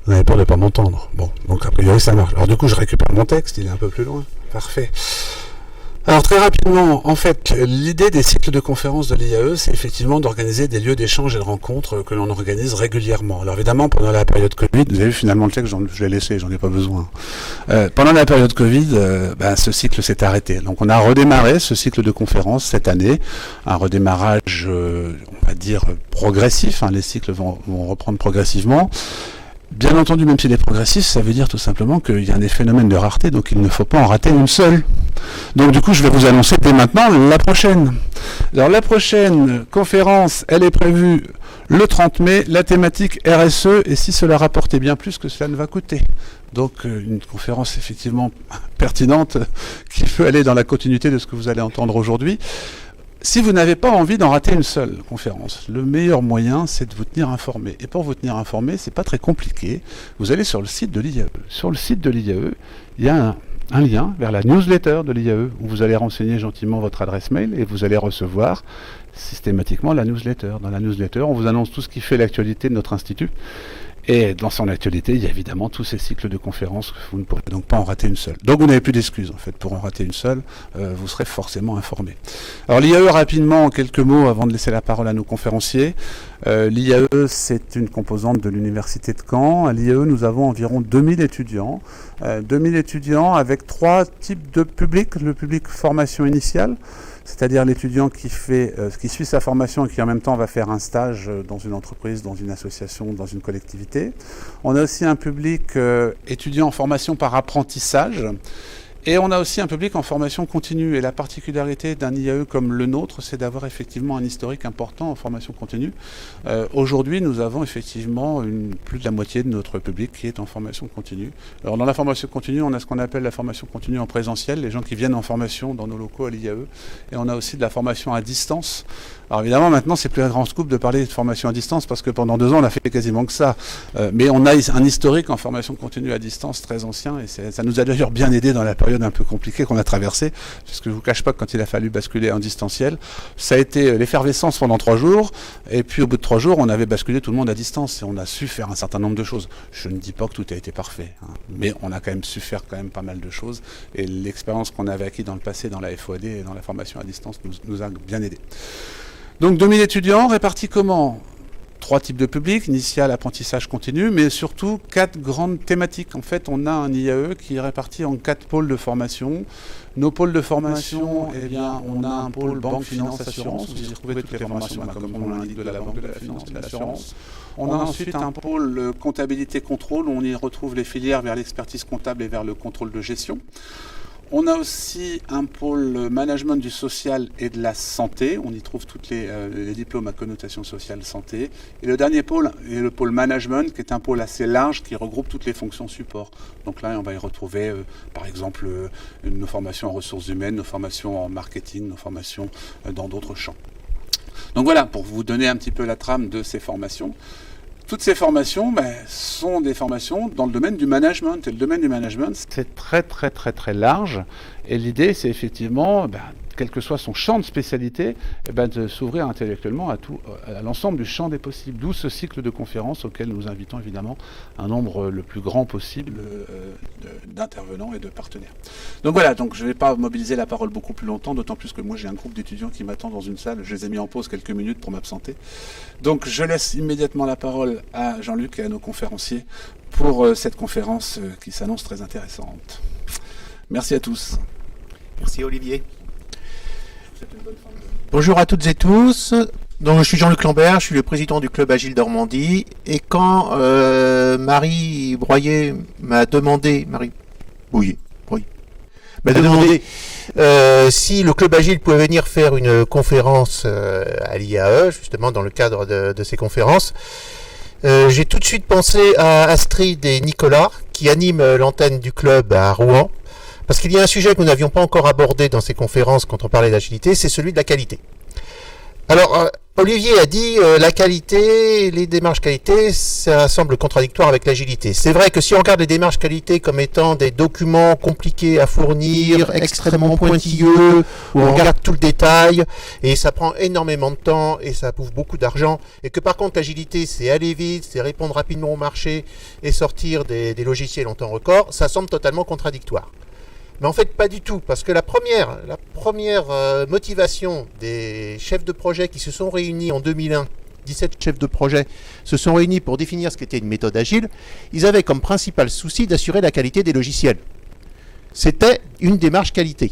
Vous avez peur de ne pas m'entendre. Bon, donc a priori ça marche. Alors du coup, je récupère mon texte, il est un peu plus loin. Parfait. Alors très rapidement, en fait, l'idée des cycles de conférences de l'IAE, c'est effectivement d'organiser des lieux d'échange et de rencontres que l'on organise régulièrement. Alors évidemment, pendant la période Covid, vous avez vu finalement le texte, je l'ai laissé, j'en ai pas besoin. Pendant la période Covid, ce cycle s'est arrêté. Donc on a redémarré ce cycle de conférences cette année, un redémarrage, on va dire, progressif. Les cycles vont reprendre progressivement. Bien entendu, même s'il est progressif, ça veut dire tout simplement qu'il y a un phénomène de rareté, donc il ne faut pas en rater une seule. Donc du coup, je vais vous annoncer dès maintenant la prochaine. Alors la prochaine conférence, elle est prévue le 30 mai, la thématique RSE, et si cela rapportait bien plus que cela ne va coûter. Donc une conférence effectivement pertinente, qui peut aller dans la continuité de ce que vous allez entendre aujourd'hui. Si vous n'avez pas envie d'en rater une seule conférence, le meilleur moyen, c'est de vous tenir informé. Et pour vous tenir informé, c'est pas très compliqué. Vous allez sur le site de l'IAE. Sur le site de l'IAE, il y a un lien vers la newsletter de l'IAE, où vous allez renseigner gentiment votre adresse mail et vous allez recevoir systématiquement la newsletter. Dans la newsletter, on vous annonce tout ce qui fait l'actualité de notre institut. Et dans son actualité, il y a évidemment tous ces cycles de conférences, vous ne pourrez donc pas en rater une seule. Donc vous n'avez plus d'excuses en fait pour en rater une seule, vous serez forcément informé. Alors l'IAE, rapidement, en quelques mots avant de laisser la parole à nos conférenciers. L'IAE, c'est une composante de l'Université de Caen. À l'IAE, nous avons environ 2000 étudiants. 2000 étudiants avec trois types de publics. Le public formation initiale, c'est-à-dire l'étudiant qui suit sa formation et qui en même temps va faire un stage dans une entreprise, dans une association, dans une collectivité. On a aussi un public étudiant en formation par apprentissage. Et on a aussi un public en formation continue. Et la particularité d'un IAE comme le nôtre, c'est d'avoir effectivement un historique important en formation continue. Aujourd'hui, nous avons effectivement plus de la moitié de notre public qui est en formation continue. Alors dans la formation continue, on a ce qu'on appelle la formation continue en présentiel, les gens qui viennent en formation dans nos locaux à l'IAE. Et on a aussi de la formation à distance. Alors évidemment, maintenant, c'est plus un grand scoop de parler de formation à distance parce que pendant 2 ans, on a fait quasiment que ça. Mais on a un historique en formation continue à distance très ancien et ça nous a d'ailleurs bien aidé dans la période un peu compliquée qu'on a traversée. Parce que je ne vous cache pas que quand il a fallu basculer en distanciel, ça a été l'effervescence pendant 3 jours. Et puis au bout de 3 jours, on avait basculé tout le monde à distance et on a su faire un certain nombre de choses. Je ne dis pas que tout a été parfait, mais on a quand même su faire quand même pas mal de choses. Et l'expérience qu'on avait acquis dans le passé dans la FOAD et dans la formation à distance nous a bien aidé. Donc 2000 étudiants répartis comment ? 3 types de publics, initial, apprentissage continu, mais surtout 4 grandes thématiques. En fait, on a un IAE qui est réparti en 4 pôles de formation. Nos pôles de formation, on a un pôle banque, finance, assurance. Vous y trouvez toutes les formations, comme on l'indique, de la banque, de la finance, de l'assurance. On a ensuite un pôle comptabilité contrôle, où on y retrouve les filières vers l'expertise comptable et vers le contrôle de gestion. On a aussi un pôle management du social et de la santé. On y trouve tous les diplômes à connotation sociale santé. Et le dernier pôle est le pôle management, qui est un pôle assez large qui regroupe toutes les fonctions support. Donc là, on va y retrouver, par exemple, nos formations en ressources humaines, nos formations en marketing, nos formations dans d'autres champs. Donc voilà, pour vous donner un petit peu la trame de ces formations. Toutes ces formations sont des formations dans le domaine du management. Et le domaine du management, c'est très très très très large. Et l'idée, c'est effectivement, quel que soit son champ de spécialité, de s'ouvrir intellectuellement à l'ensemble du champ des possibles. D'où ce cycle de conférences auquel nous invitons évidemment un nombre le plus grand possible d'intervenants et de partenaires. Donc voilà, je ne vais pas mobiliser la parole beaucoup plus longtemps, d'autant plus que moi j'ai un groupe d'étudiants qui m'attend dans une salle. Je les ai mis en pause quelques minutes pour m'absenter. Donc je laisse immédiatement la parole à Jean-Luc et à nos conférenciers pour cette conférence qui s'annonce très intéressante. Merci à tous. Merci Olivier. Bonjour à toutes et tous. Donc, je suis Jean-Luc Lambert, je suis le président du club Agile Normandie. Et quand Marie Broyer m'a demandé, si le club Agile pouvait venir faire une conférence à l'IAE, justement dans le cadre de ces conférences, j'ai tout de suite pensé à Astrid et Nicolas qui animent l'antenne du club à Rouen. Parce qu'il y a un sujet que nous n'avions pas encore abordé dans ces conférences quand on parlait d'agilité, c'est celui de la qualité. Alors, Olivier a dit la qualité, les démarches qualité, ça semble contradictoire avec l'agilité. C'est vrai que si on regarde les démarches qualité comme étant des documents compliqués à fournir, extrêmement pointilleux, où on regarde tout le détail, et ça prend énormément de temps, et ça bouffe beaucoup d'argent, et que par contre l'agilité, c'est aller vite, c'est répondre rapidement au marché, et sortir des logiciels en temps record, ça semble totalement contradictoire. Mais en fait, pas du tout, parce que la première motivation des chefs de projet qui se sont réunis en 2001, 17 chefs de projet se sont réunis pour définir ce qu'était une méthode agile, ils avaient comme principal souci d'assurer la qualité des logiciels. C'était une démarche qualité.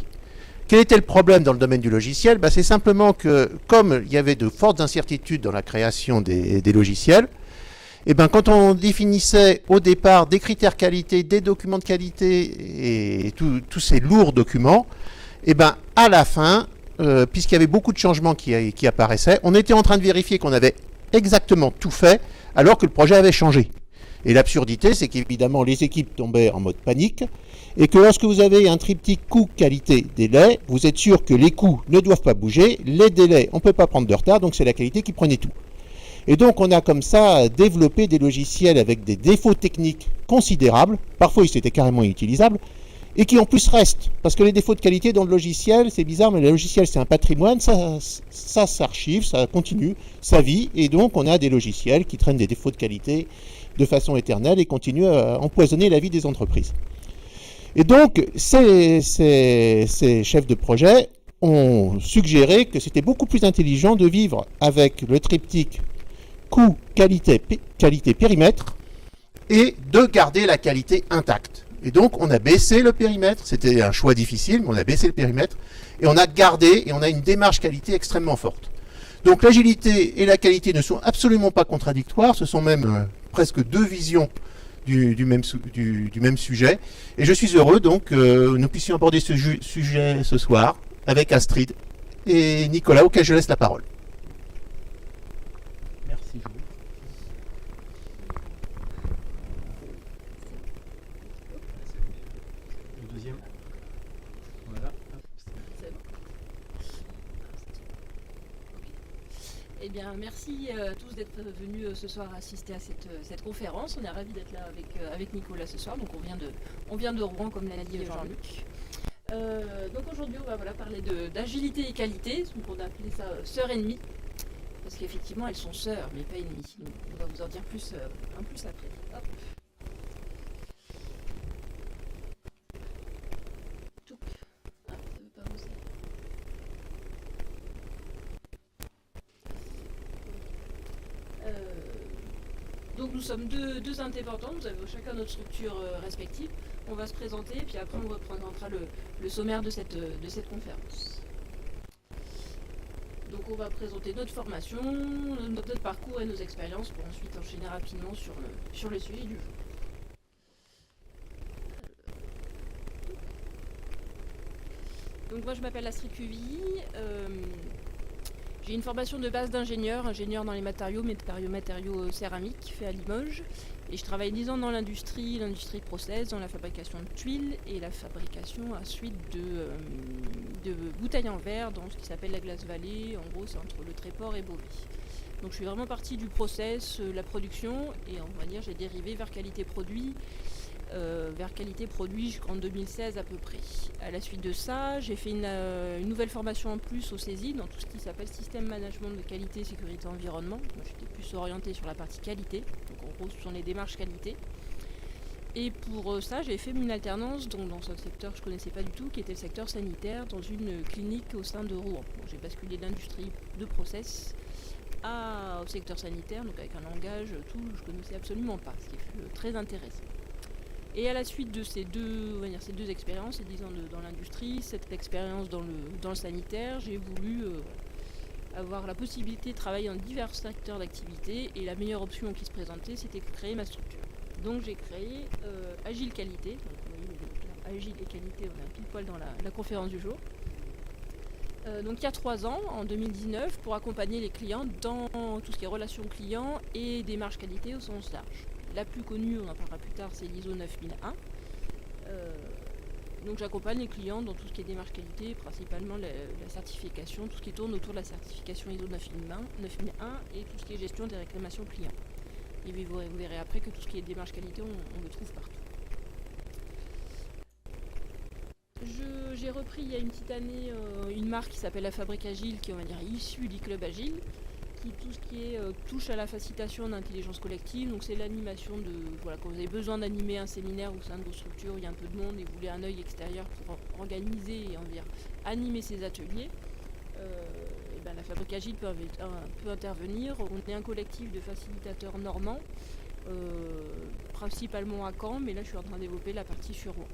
Quel était le problème dans le domaine du logiciel? C'est simplement que, comme il y avait de fortes incertitudes dans la création des logiciels, quand on définissait au départ des critères qualité, des documents de qualité et tous ces lourds documents, à la fin, puisqu'il y avait beaucoup de changements qui apparaissaient, on était en train de vérifier qu'on avait exactement tout fait alors que le projet avait changé. Et l'absurdité, c'est qu'évidemment les équipes tombaient en mode panique et que lorsque vous avez un triptyque coût, qualité, délai, vous êtes sûr que les coûts ne doivent pas bouger, les délais, on ne peut pas prendre de retard, donc c'est la qualité qui prenait tout. Et donc on a comme ça développé des logiciels avec des défauts techniques considérables, parfois ils étaient carrément inutilisables, et qui en plus restent. Parce que les défauts de qualité dans le logiciel, c'est bizarre, mais le logiciel c'est un patrimoine, ça s'archive, ça continue, ça vit, et donc on a des logiciels qui traînent des défauts de qualité de façon éternelle et continuent à empoisonner la vie des entreprises. Et donc ces chefs de projet ont suggéré que c'était beaucoup plus intelligent de vivre avec le triptyque coût, qualité, périmètre, et de garder la qualité intacte. Et donc, on a baissé le périmètre, c'était un choix difficile, mais on a baissé le périmètre, et on a gardé, et on a une démarche qualité extrêmement forte. Donc, l'agilité et la qualité ne sont absolument pas contradictoires, ce sont même presque deux visions du même sujet, et je suis heureux donc que nous puissions aborder ce sujet ce soir avec Astrid et Nicolas, auquel je laisse la parole. Eh bien, merci à tous d'être venus ce soir assister à cette conférence. On est ravis d'être là avec Nicolas ce soir. Donc on vient de Rouen, comme l'a dit Jean-Luc. Donc aujourd'hui, on va parler d'agilité et qualité. Donc on a appelé ça sœurs ennemies. Parce qu'effectivement, elles sont sœurs, mais pas ennemies. Donc on va vous en dire un plus après. Hop. Ah, ça veut pas bouger. Donc nous sommes deux intervenants, nous avons chacun notre structure respective. On va se présenter et puis après on reprendra le sommaire de cette conférence. Donc on va présenter notre formation, notre parcours et nos expériences pour ensuite enchaîner rapidement sur le sujet du jour. Donc moi je m'appelle Astrid Cuvilly. J'ai une formation de base ingénieur dans les matériaux céramiques, fait à Limoges. Et je travaille 10 ans dans l'industrie process, dans la fabrication de tuiles et la fabrication ensuite de bouteilles en verre dans ce qui s'appelle la glace vallée. En gros, c'est entre le Tréport et Beauvais. Donc je suis vraiment partie du process, la production, et on va dire j'ai dérivé vers qualité produit jusqu'en 2016 à peu près. À la suite de ça, j'ai fait une nouvelle formation en plus au CESI dans tout ce qui s'appelle système management de qualité, sécurité, environnement. Moi, j'étais plus orientée sur la partie qualité, donc en gros ce sont les démarches qualité. Et pour ça, j'ai fait une alternance dans un secteur que je ne connaissais pas du tout, qui était le secteur sanitaire, dans une clinique au sein de Rouen. Bon, j'ai basculé de l'industrie de process au secteur sanitaire, donc avec un langage, tout, je ne connaissais absolument pas, ce qui est très intéressant. Et à la suite de ces deux expériences, ces 10 ans dans l'industrie, cette expérience dans le sanitaire, j'ai voulu avoir la possibilité de travailler dans divers secteurs d'activité, et la meilleure option qui se présentait, c'était de créer ma structure. Donc j'ai créé Agile Qualité. Donc, vous voyez, Agile et Qualité, on est pile poil dans la conférence du jour. Donc il y a 3 ans, en 2019, pour accompagner les clients dans tout ce qui est relations clients et démarche qualité au sens large. La plus connue, on en parlera plus tard, c'est l'ISO 9001. Donc j'accompagne les clients dans tout ce qui est démarche qualité, principalement la certification, tout ce qui tourne autour de la certification ISO 9001 et tout ce qui est gestion des réclamations clients. Et vous verrez après que tout ce qui est démarche qualité, on le trouve partout. J'ai repris il y a une petite année une marque qui s'appelle La Fabrique Agile, qui est, on va dire, issue du Club Agile, qui tout ce qui est touche à la facilitation d'intelligence collective. Donc c'est l'animation de, voilà, quand vous avez besoin d'animer un séminaire au sein de vos structures où il y a un peu de monde et vous voulez un œil extérieur pour organiser et animer ces ateliers, et ben, La Fabrique Agile peut intervenir. On est un collectif de facilitateurs normands, principalement à Caen, mais là je suis en train de développer la partie sur Rouen.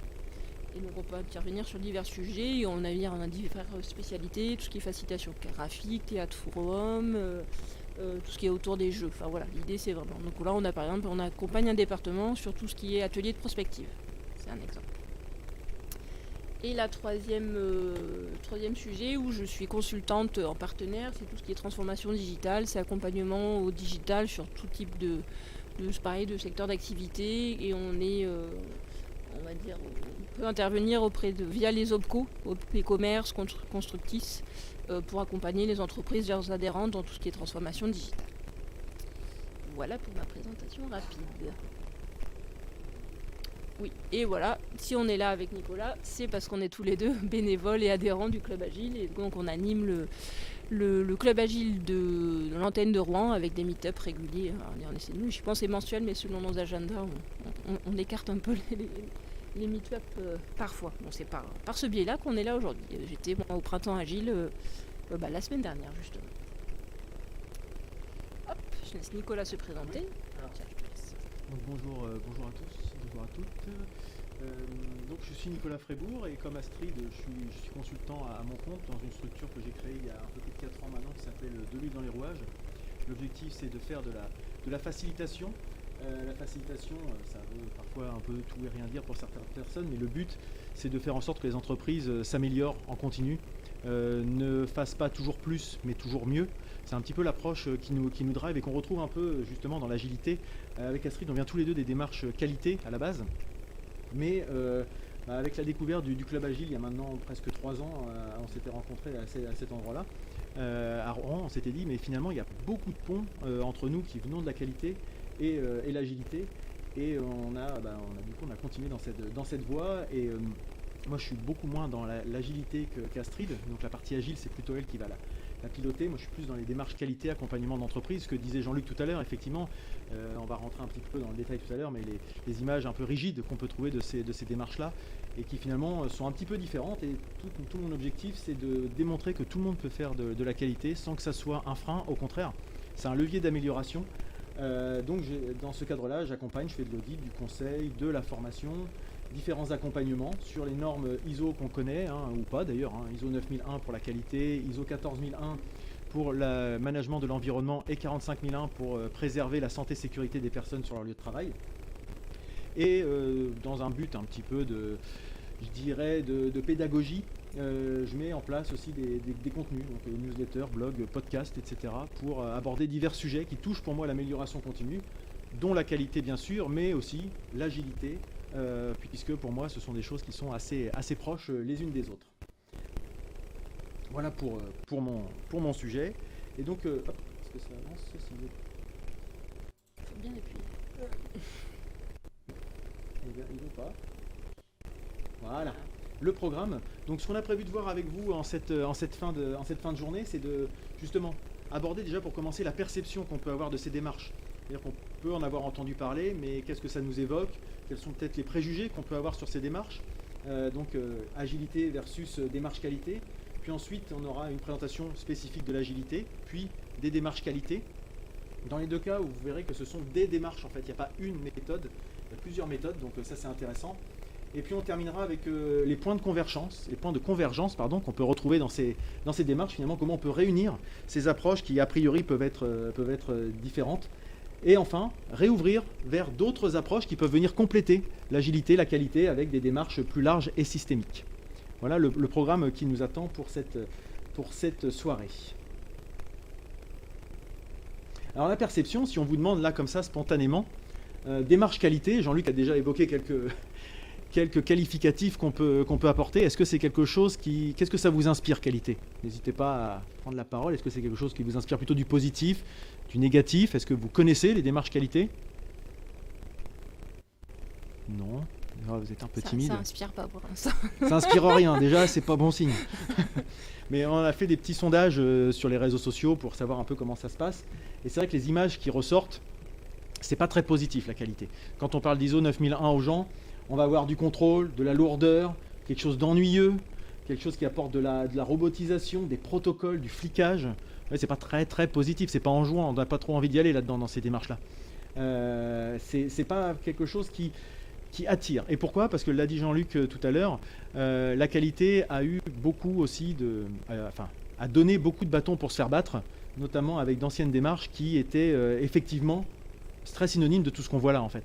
Et donc on peut intervenir sur divers sujets, et on a diverses spécialités, tout ce qui est facilitation graphique, théâtre forum, tout ce qui est autour des jeux. Enfin voilà, l'idée c'est vraiment. Donc là on a par exemple, on accompagne un département sur tout ce qui est atelier de prospective. C'est un exemple. Et la troisième sujet où je suis consultante en partenaire, c'est tout ce qui est transformation digitale, c'est accompagnement au digital sur tout type de secteur d'activité, et on est on va dire, on peut intervenir via les OPCO, e-commerce, Constructis, pour accompagner les entreprises, leurs adhérents dans tout ce qui est transformation digitale. Voilà pour ma présentation rapide. Oui, et voilà, si on est là avec Nicolas, c'est parce qu'on est tous les deux bénévoles et adhérents du Club Agile, et donc on anime le Club Agile de l'antenne de Rouen avec des meet-up réguliers. Alors, je pense que c'est mensuel, mais selon nos agendas, on écarte un peu les meet-up parfois. Bon, c'est par ce biais-là qu'on est là aujourd'hui. J'étais au printemps Agile la semaine dernière, justement. Hop, je laisse Nicolas se présenter. Alors, tiens, je te laisse. Donc, bonjour à tous, bonjour à toutes. Donc je suis Nicolas Frébourg, et comme Astrid, je suis consultant à mon compte dans une structure que j'ai créée il y a un peu plus de 4 ans maintenant, qui s'appelle De l'huile dans les rouages. L'objectif, c'est de faire de la facilitation. La facilitation, ça veut parfois un peu tout et rien dire pour certaines personnes, mais le but, c'est de faire en sorte que les entreprises s'améliorent en continu, ne fassent pas toujours plus, mais toujours mieux. C'est un petit peu l'approche qui nous drive et qu'on retrouve un peu justement dans l'agilité. Avec Astrid, on vient tous les deux des démarches qualité à la base, mais avec la découverte du Club Agile il y a maintenant presque 3 ans, on s'était rencontrés à cet endroit-là, à Rouen. On s'était dit, mais finalement il y a beaucoup de ponts entre nous qui venons de la qualité et l'agilité, et on a continué dans cette voie. Et moi je suis beaucoup moins dans l'agilité qu'Astrid, donc la partie agile c'est plutôt elle qui va la piloter. Moi je suis plus dans les démarches qualité, accompagnement d'entreprise, ce que disait Jean-Luc tout à l'heure. Effectivement, on va rentrer un petit peu dans le détail tout à l'heure, mais les images un peu rigides qu'on peut trouver de ces démarches là, et qui finalement sont un petit peu différentes, et tout mon objectif c'est de démontrer que tout le monde peut faire de la qualité sans que ça soit un frein. Au contraire, c'est un levier d'amélioration. Donc dans ce cadre-là, j'accompagne, je fais de l'audit, du conseil, de la formation, différents accompagnements sur les normes ISO qu'on connaît, ou pas d'ailleurs, ISO 9001 pour la qualité, ISO 14001 pour le management de l'environnement, et 45001 pour préserver la santé et sécurité des personnes sur leur lieu de travail. Et dans un but un petit peu de pédagogie, je mets en place aussi des contenus, donc newsletters, blogs, podcasts, etc., pour aborder divers sujets qui touchent pour moi l'amélioration continue, dont la qualité bien sûr, mais aussi l'agilité, puisque pour moi ce sont des choses qui sont assez proches les unes des autres. Voilà pour mon sujet. Et donc, est-ce que ça avance aussi? Il faut bien appuyer. Il veut pas. Voilà. Le programme. Donc ce qu'on a prévu de voir avec vous en cette fin de journée, c'est de justement aborder déjà pour commencer la perception qu'on peut avoir de ces démarches. C'est-à-dire qu'on peut en avoir entendu parler, mais qu'est-ce que ça nous évoque? Quels sont peut-être les préjugés qu'on peut avoir sur ces démarches? Agilité versus démarche qualité. Puis ensuite, on aura une présentation spécifique de l'agilité, puis des démarches qualité. Dans les deux cas, vous verrez que ce sont des démarches en fait. Il n'y a pas une méthode, il y a plusieurs méthodes, donc ça c'est intéressant. Et puis on terminera avec les points de convergence, qu'on peut retrouver dans ces démarches, finalement, comment on peut réunir ces approches qui a priori peuvent être différentes. Et enfin, réouvrir vers d'autres approches qui peuvent venir compléter l'agilité, la qualité, avec des démarches plus larges et systémiques. Voilà le programme qui nous attend pour cette soirée. Alors la perception, si on vous demande là comme ça spontanément, démarche qualité, Jean-Luc a déjà évoqué quelques qualificatifs qu'on peut apporter. Est-ce que c'est quelque chose qu'est-ce que ça vous inspire, qualité? N'hésitez pas à prendre la parole. Est-ce que c'est quelque chose qui vous inspire plutôt du positif, du négatif? Est-ce que vous connaissez les démarches qualité? Non. Oh, vous êtes un peu timide. Ça inspire pas pour l'instant. Ça inspire rien, déjà, c'est pas bon signe. Mais on a fait des petits sondages sur les réseaux sociaux pour savoir un peu comment ça se passe. Et c'est vrai que les images qui ressortent, c'est pas très positif, la qualité. Quand on parle d'ISO 9001 aux gens, on va avoir du contrôle, de la lourdeur, quelque chose d'ennuyeux, quelque chose qui apporte de la robotisation, des protocoles, du flicage. Ouais, c'est pas très très positif, c'est pas enjouant, on n'a pas trop envie d'y aller là-dedans dans ces démarches-là. C'est pas quelque chose qui attire. Et pourquoi? Parce que l'a dit Jean-Luc tout à l'heure, la qualité a eu beaucoup aussi a donné beaucoup de bâtons pour se faire battre, notamment avec d'anciennes démarches qui étaient effectivement très synonymes de tout ce qu'on voit là en fait.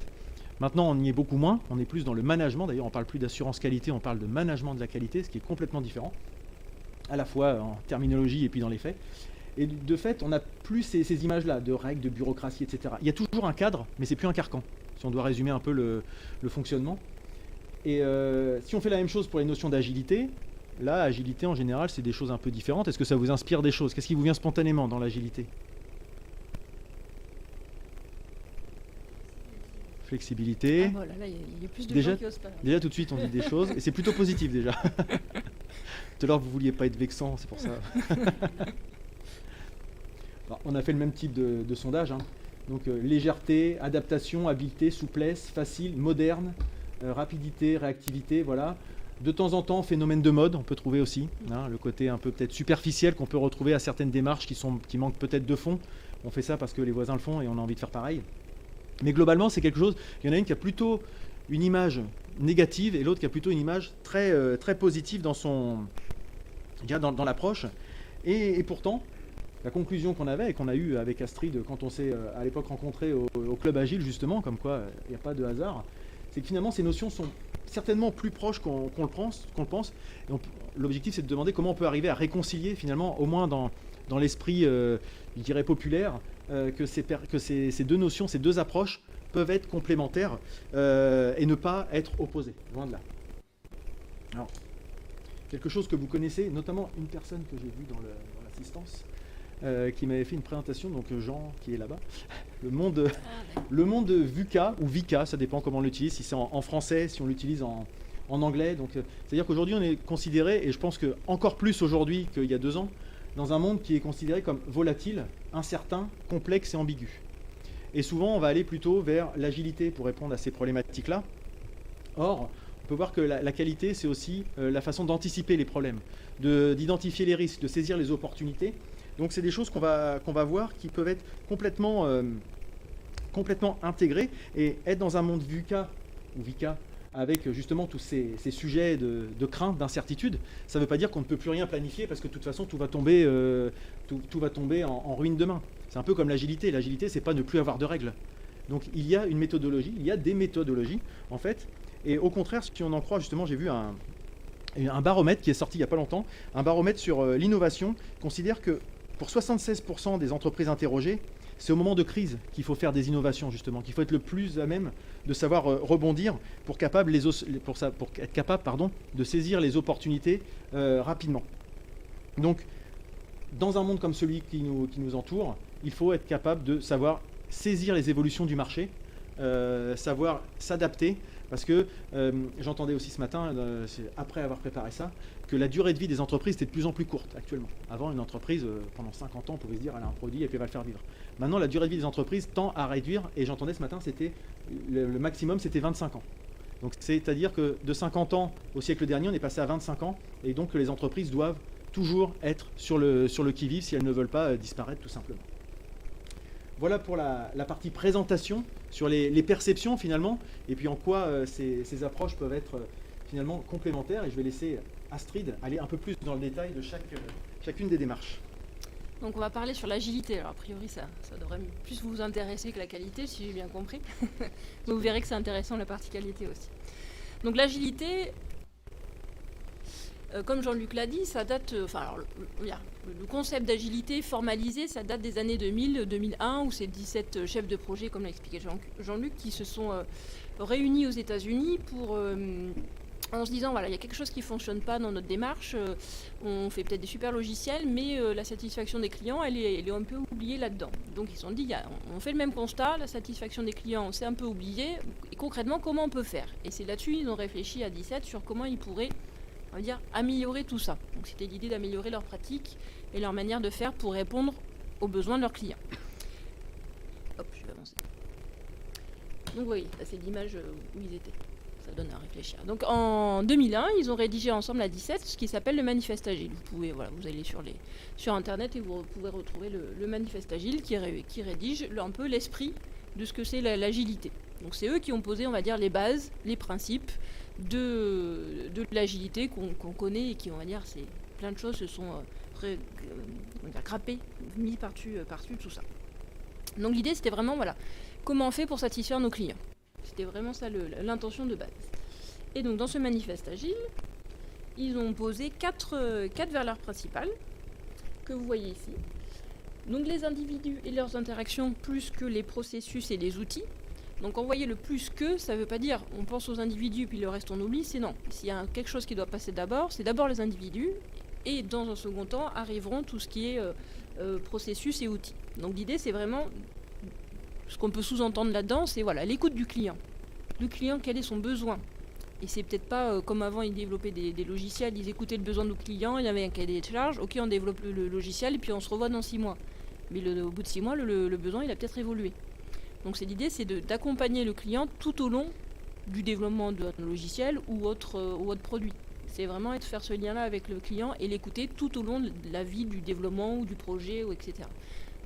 Maintenant, on y est beaucoup moins, on est plus dans le management. D'ailleurs, on parle plus d'assurance qualité, on parle de management de la qualité, ce qui est complètement différent, à la fois en terminologie et puis dans les faits. Et de fait, on n'a plus ces images-là de règles, de bureaucratie, etc. Il y a toujours un cadre, mais c'est plus un carcan, si on doit résumer un peu le fonctionnement. Et si on fait la même chose pour les notions d'agilité, là, agilité en général, c'est des choses un peu différentes. Est-ce que ça vous inspire des choses? Qu'est-ce qui vous vient spontanément dans l'agilité? Flexibilité. Ah voilà, là, il y a plus de Déjà, gens qui osent pas. déjà tout de suite on dit des choses et c'est plutôt positif déjà. Tout à l'heure vous vouliez pas être vexant, c'est pour ça. Alors, on a fait le même type de sondage, hein. Donc légèreté, adaptation, habileté, souplesse, facile, moderne, rapidité, réactivité, voilà. De temps en temps phénomène de mode, on peut trouver aussi, hein, le côté un peu peut-être superficiel qu'on peut retrouver à certaines démarches qui manquent peut-être de fond. On fait ça parce que les voisins le font et on a envie de faire pareil. Mais globalement, c'est quelque chose, il y en a une qui a plutôt une image négative et l'autre qui a plutôt une image très, très positive dans l'approche. Et pourtant, la conclusion qu'on avait et qu'on a eue avec Astrid quand on s'est à l'époque rencontré au Club Agile, justement, comme quoi il n'y a pas de hasard, c'est que finalement ces notions sont certainement plus proches qu'on le pense. Et l'objectif, c'est de demander comment on peut arriver à réconcilier finalement, au moins dans l'esprit, je dirais, populaire, que ces deux notions, ces deux approches peuvent être complémentaires et ne pas être opposées, loin de là. Alors, quelque chose que vous connaissez, notamment une personne que j'ai vue dans l'assistance, qui m'avait fait une présentation, donc Jean qui est là-bas, le monde VUCA ou VICA, ça dépend comment on l'utilise, si c'est en français, si on l'utilise en anglais. Donc, c'est-à-dire qu'aujourd'hui on est considéré, et je pense que encore plus aujourd'hui qu'il y a 2 ans, dans un monde qui est considéré comme volatile, incertain, complexe et ambigu. Et souvent, on va aller plutôt vers l'agilité pour répondre à ces problématiques-là. Or, on peut voir que la qualité, c'est aussi la façon d'anticiper les problèmes, d'identifier les risques, de saisir les opportunités. Donc, c'est des choses qu'on va voir qui peuvent être complètement intégrées et être dans un monde VUCA ou VICA, avec justement tous ces sujets de crainte, d'incertitude. Ça ne veut pas dire qu'on ne peut plus rien planifier parce que de toute façon tout va tomber en ruine demain. C'est un peu comme l'agilité. L'agilité, c'est pas ne plus avoir de règles. Donc il y a une méthodologie, il y a des méthodologies en fait. Et au contraire, si on en croit, justement, j'ai vu un baromètre qui est sorti il n'y a pas longtemps, un baromètre sur l'innovation, considère que pour 76% des entreprises interrogées, c'est au moment de crise qu'il faut faire des innovations, justement, qu'il faut être le plus à même de savoir rebondir pour être capable de saisir les opportunités rapidement. Donc, dans un monde comme celui qui nous entoure, il faut être capable de savoir saisir les évolutions du marché, savoir s'adapter, parce que j'entendais aussi ce matin, après avoir préparé ça, que la durée de vie des entreprises était de plus en plus courte actuellement. Avant, une entreprise, pendant 50 ans, on pouvait se dire elle a un produit et puis elle va le faire vivre. Maintenant, la durée de vie des entreprises tend à réduire, et j'entendais ce matin, c'était le maximum, c'était 25 ans. Donc, c'est-à-dire que de 50 ans au siècle dernier, on est passé à 25 ans, et donc que les entreprises doivent toujours être sur le qui-vive si elles ne veulent pas disparaître tout simplement. Voilà pour la partie présentation sur les perceptions finalement, et puis en quoi ces approches peuvent être finalement complémentaires. Et je vais laisser Astrid aller un peu plus dans le détail de chacune des démarches. Donc on va parler sur l'agilité. Alors a priori ça devrait plus vous intéresser que la qualité, si j'ai bien compris. Vous verrez que c'est intéressant la partie qualité aussi. Donc l'agilité, Comme Jean-Luc l'a dit, ça date, le concept d'agilité formalisé, ça date des années 2000-2001, où c'est 17 chefs de projet, comme l'a expliqué Jean-Luc, qui se sont réunis aux États-Unis en se disant, voilà, il y a quelque chose qui ne fonctionne pas dans notre démarche, on fait peut-être des super logiciels, mais la satisfaction des clients, elle est un peu oubliée là-dedans. Donc ils se sont dit, on fait le même constat, la satisfaction des clients, c'est un peu oublié, et concrètement, comment on peut faire? Et c'est là-dessus, ils ont réfléchi à 17 sur comment ils pourraient, on va dire, améliorer tout ça. Donc c'était l'idée d'améliorer leurs pratiques et leur manière de faire pour répondre aux besoins de leurs clients. Hop, je vais avancer. Donc oui, c'est l'image où ils étaient. Ça donne à réfléchir. Donc en 2001, ils ont rédigé ensemble à 17 ce qui s'appelle le manifeste agile. Vous allez sur internet et vous pouvez retrouver le manifeste agile qui rédige un peu l'esprit de ce que c'est l'agilité. Donc c'est eux qui ont posé, on va dire, les bases, les principes de l'agilité qu'on connaît et qui, on va dire, c'est plein de choses se sont grappées, mises par-dessus tout ça. Donc l'idée, c'était vraiment, voilà, comment on fait pour satisfaire nos clients. C'était vraiment ça l'intention de base. Et donc dans ce manifeste agile, ils ont posé quatre valeurs principales que vous voyez ici. Donc les individus et leurs interactions plus que les processus et les outils. Donc quand vous voyez le plus que, ça ne veut pas dire on pense aux individus puis le reste on oublie, c'est non. S'il y a quelque chose qui doit passer d'abord, c'est d'abord les individus et dans un second temps arriveront tout ce qui est processus et outils. Donc l'idée c'est vraiment, ce qu'on peut sous-entendre là-dedans, c'est voilà, l'écoute du client. Le client, quel est son besoin? Et c'est peut-être pas comme avant, ils développaient des logiciels, ils écoutaient le besoin de nos clients, il y avait un cahier de charges, ok, on développe le logiciel et puis on se revoit dans 6 mois. Mais au bout de 6 mois, le besoin, il a peut-être évolué. Donc l'idée, c'est d'accompagner le client tout au long du développement d'un logiciel ou autre produit. C'est vraiment de faire ce lien-là avec le client et l'écouter tout au long de la vie du développement ou du projet, etc.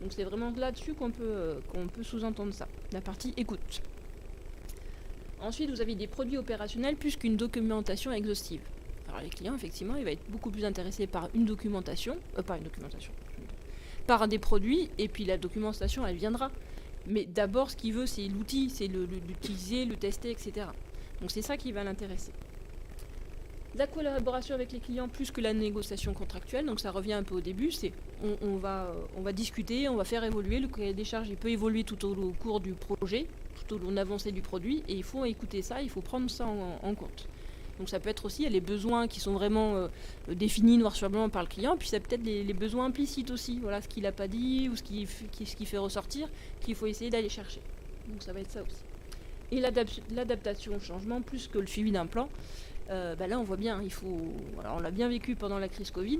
Donc c'est vraiment là-dessus qu'on peut sous-entendre ça, la partie écoute. Ensuite, vous avez des produits opérationnels plus qu'une documentation exhaustive. Alors les clients, effectivement, il va être beaucoup plus intéressé par par des produits, et puis la documentation, elle viendra. Mais d'abord, ce qu'il veut, c'est l'outil, c'est l'utiliser, le tester, etc. Donc c'est ça qui va l'intéresser. La collaboration avec les clients plus que la négociation contractuelle, donc ça revient un peu au début, c'est on va discuter, on va faire évoluer, le cahier des charges il peut évoluer tout au cours du projet, tout au long de l'avancée du produit, et il faut écouter ça, il faut prendre ça en compte. Donc ça peut être aussi les besoins qui sont vraiment définis noir sur blanc par le client, puis ça peut être les besoins implicites aussi, voilà, ce qu'il n'a pas dit ou ce qu'il fait ressortir, qu'il faut essayer d'aller chercher. Donc ça va être ça aussi. Et l'adaptation au changement plus que le suivi d'un plan. Là on voit bien, on l'a bien vécu pendant la crise Covid,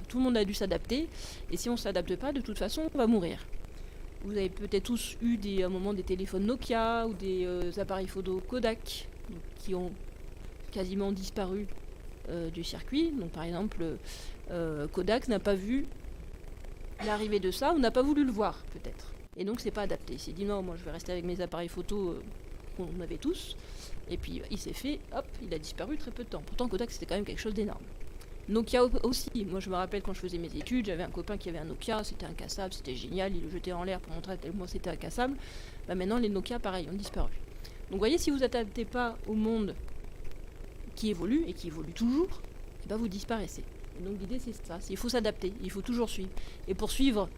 tout le monde a dû s'adapter, et si on ne s'adapte pas, de toute façon, on va mourir. Vous avez peut-être tous eu à un moment des téléphones Nokia ou des appareils photo Kodak qui ont quasiment disparu du circuit. Donc par exemple, Kodak n'a pas vu l'arrivée de ça ou n'a pas voulu le voir peut-être. Et donc c'est pas adapté. Il s'est dit non, moi je vais rester avec mes appareils photo qu'on avait tous. Et puis il s'est fait, hop, il a disparu très peu de temps. Pourtant Kodak c'était quand même quelque chose d'énorme. Nokia aussi, moi je me rappelle quand je faisais mes études, j'avais un copain qui avait un Nokia, c'était incassable, c'était génial, il le jetait en l'air pour montrer à quel point c'était incassable. Maintenant les Nokia pareil, ont disparu. Donc vous voyez, si vous n'adaptez pas au monde qui évolue, et qui évolue toujours, vous disparaissez. Et donc l'idée c'est ça, il faut s'adapter, il faut toujours suivre. Et pour suivre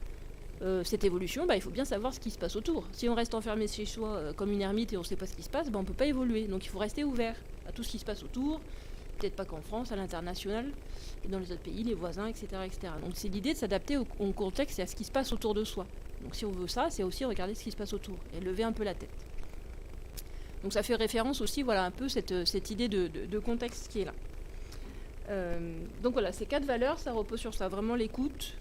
cette évolution, il faut bien savoir ce qui se passe autour. Si on reste enfermé chez soi comme une ermite et on ne sait pas ce qui se passe, on ne peut pas évoluer. Donc il faut rester ouvert à tout ce qui se passe autour, peut-être pas qu'en France, à l'international, et dans les autres pays, les voisins, etc. etc. Donc c'est l'idée de s'adapter au contexte et à ce qui se passe autour de soi. Donc si on veut ça, c'est aussi regarder ce qui se passe autour et lever un peu la tête. Donc ça fait référence aussi, voilà, un peu cette idée de contexte qui est là. Donc voilà, ces 4 valeurs, ça repose sur ça, vraiment l'écoute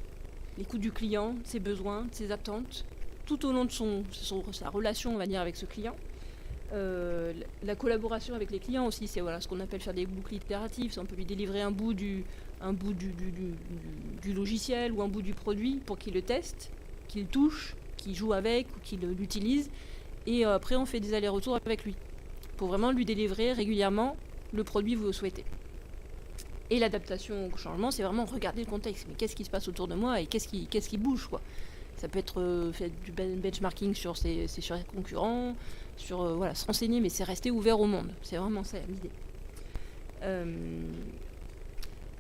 du client, ses besoins, ses attentes, tout au long de sa relation, on va dire, avec ce client. La collaboration avec les clients aussi, c'est ce qu'on appelle faire des boucles itératives, on peut lui délivrer un bout du logiciel ou un bout du produit pour qu'il le teste, qu'il touche, qu'il joue avec ou qu'il l'utilise, et après on fait des allers-retours avec lui, pour vraiment lui délivrer régulièrement le produit que vous souhaitez. Et l'adaptation au changement, c'est vraiment regarder le contexte, mais qu'est-ce qui se passe autour de moi et qu'est-ce qui bouge, quoi. Ça peut être fait du benchmarking sur ses concurrents, se renseigner, mais c'est rester ouvert au monde. C'est vraiment ça l'idée.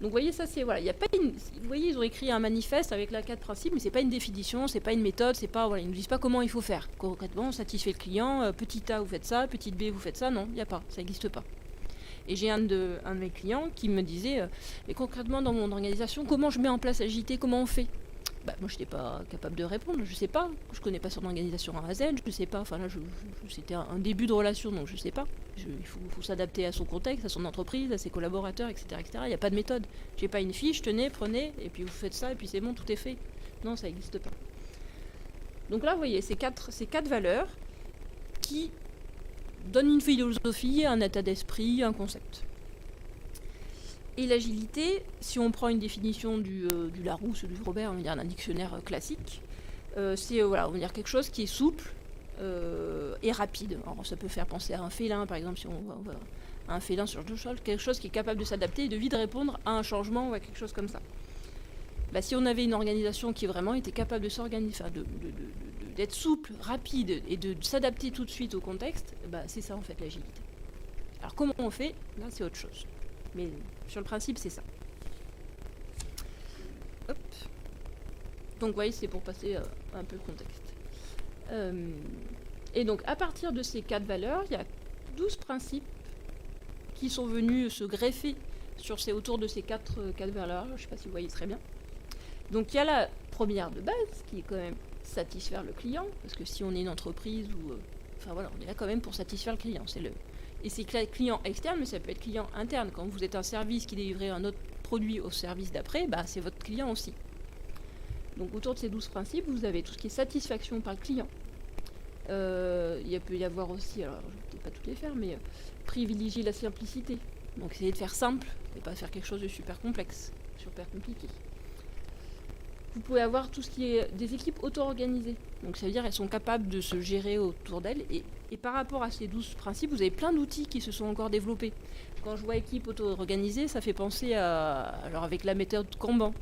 Donc vous voyez, ça c'est voilà, il y a pas une, vous voyez, ils ont écrit un manifeste avec là 4 principes, mais c'est pas une définition, c'est pas une méthode, c'est pas voilà, ils nous disent pas comment il faut faire. Concrètement, on satisfait le client, petit A vous faites ça, petite B vous faites ça, non, il y a pas, ça n'existe pas. Et j'ai un de mes clients qui me disait, mais concrètement dans mon organisation, comment je mets en place l'agilité, comment on fait? Bah, moi, je n'étais pas capable de répondre, je sais pas, je connais pas son organisation A à Z, je sais pas, enfin là, c'était un début de relation, donc je sais pas. Il faut s'adapter à son contexte, à son entreprise, à ses collaborateurs, etc. etc. Il n'y a pas de méthode. J'ai pas une fiche, tenez, prenez, et puis vous faites ça, et puis c'est bon, tout est fait. Non, ça n'existe pas. Donc là, vous voyez, ces quatre valeurs qui donnent une philosophie, un état d'esprit, un concept. Et l'agilité, si on prend une définition du Larousse ou du Robert, on va dire un dictionnaire classique, c'est voilà, on va dire quelque chose qui est souple et rapide. Alors, ça peut faire penser à un félin, par exemple, si on va à un félin sur le sol, quelque chose qui est capable de s'adapter et de vite répondre à un changement ou à quelque chose comme ça. Bah, si on avait une organisation qui vraiment était capable de s'organiser, enfin, d'être souple, rapide et de s'adapter tout de suite au contexte, bah, c'est ça en fait l'agilité. Alors comment on fait? Là, c'est autre chose. Mais sur le principe, c'est ça. Hop. Donc, vous voyez, c'est pour passer un peu le contexte. Et donc, à partir de ces 4 valeurs, il y a 12 principes qui sont venus se greffer autour de ces 4 valeurs. Je ne sais pas si vous voyez très bien. Donc, il y a la première de base, qui est quand même satisfaire le client. Parce que si on est une entreprise ou... enfin, voilà, on est là quand même pour satisfaire le client. Et c'est client externe, mais ça peut être client interne. Quand vous êtes un service qui délivre un autre produit au service d'après, bah, c'est votre client aussi. Donc autour de ces 12 principes, vous avez tout ce qui est satisfaction par le client. Il peut y avoir aussi, alors je ne vais peut-être pas toutes les faire, mais privilégier la simplicité. Donc essayer de faire simple et pas faire quelque chose de super complexe, super compliqué. Vous pouvez avoir tout ce qui est des équipes auto-organisées. Donc ça veut dire qu'elles sont capables de se gérer autour d'elles. Et par rapport à ces 12 principes, vous avez plein d'outils qui se sont encore développés. Quand je vois équipe auto-organisée, ça fait penser alors avec la méthode Kanban.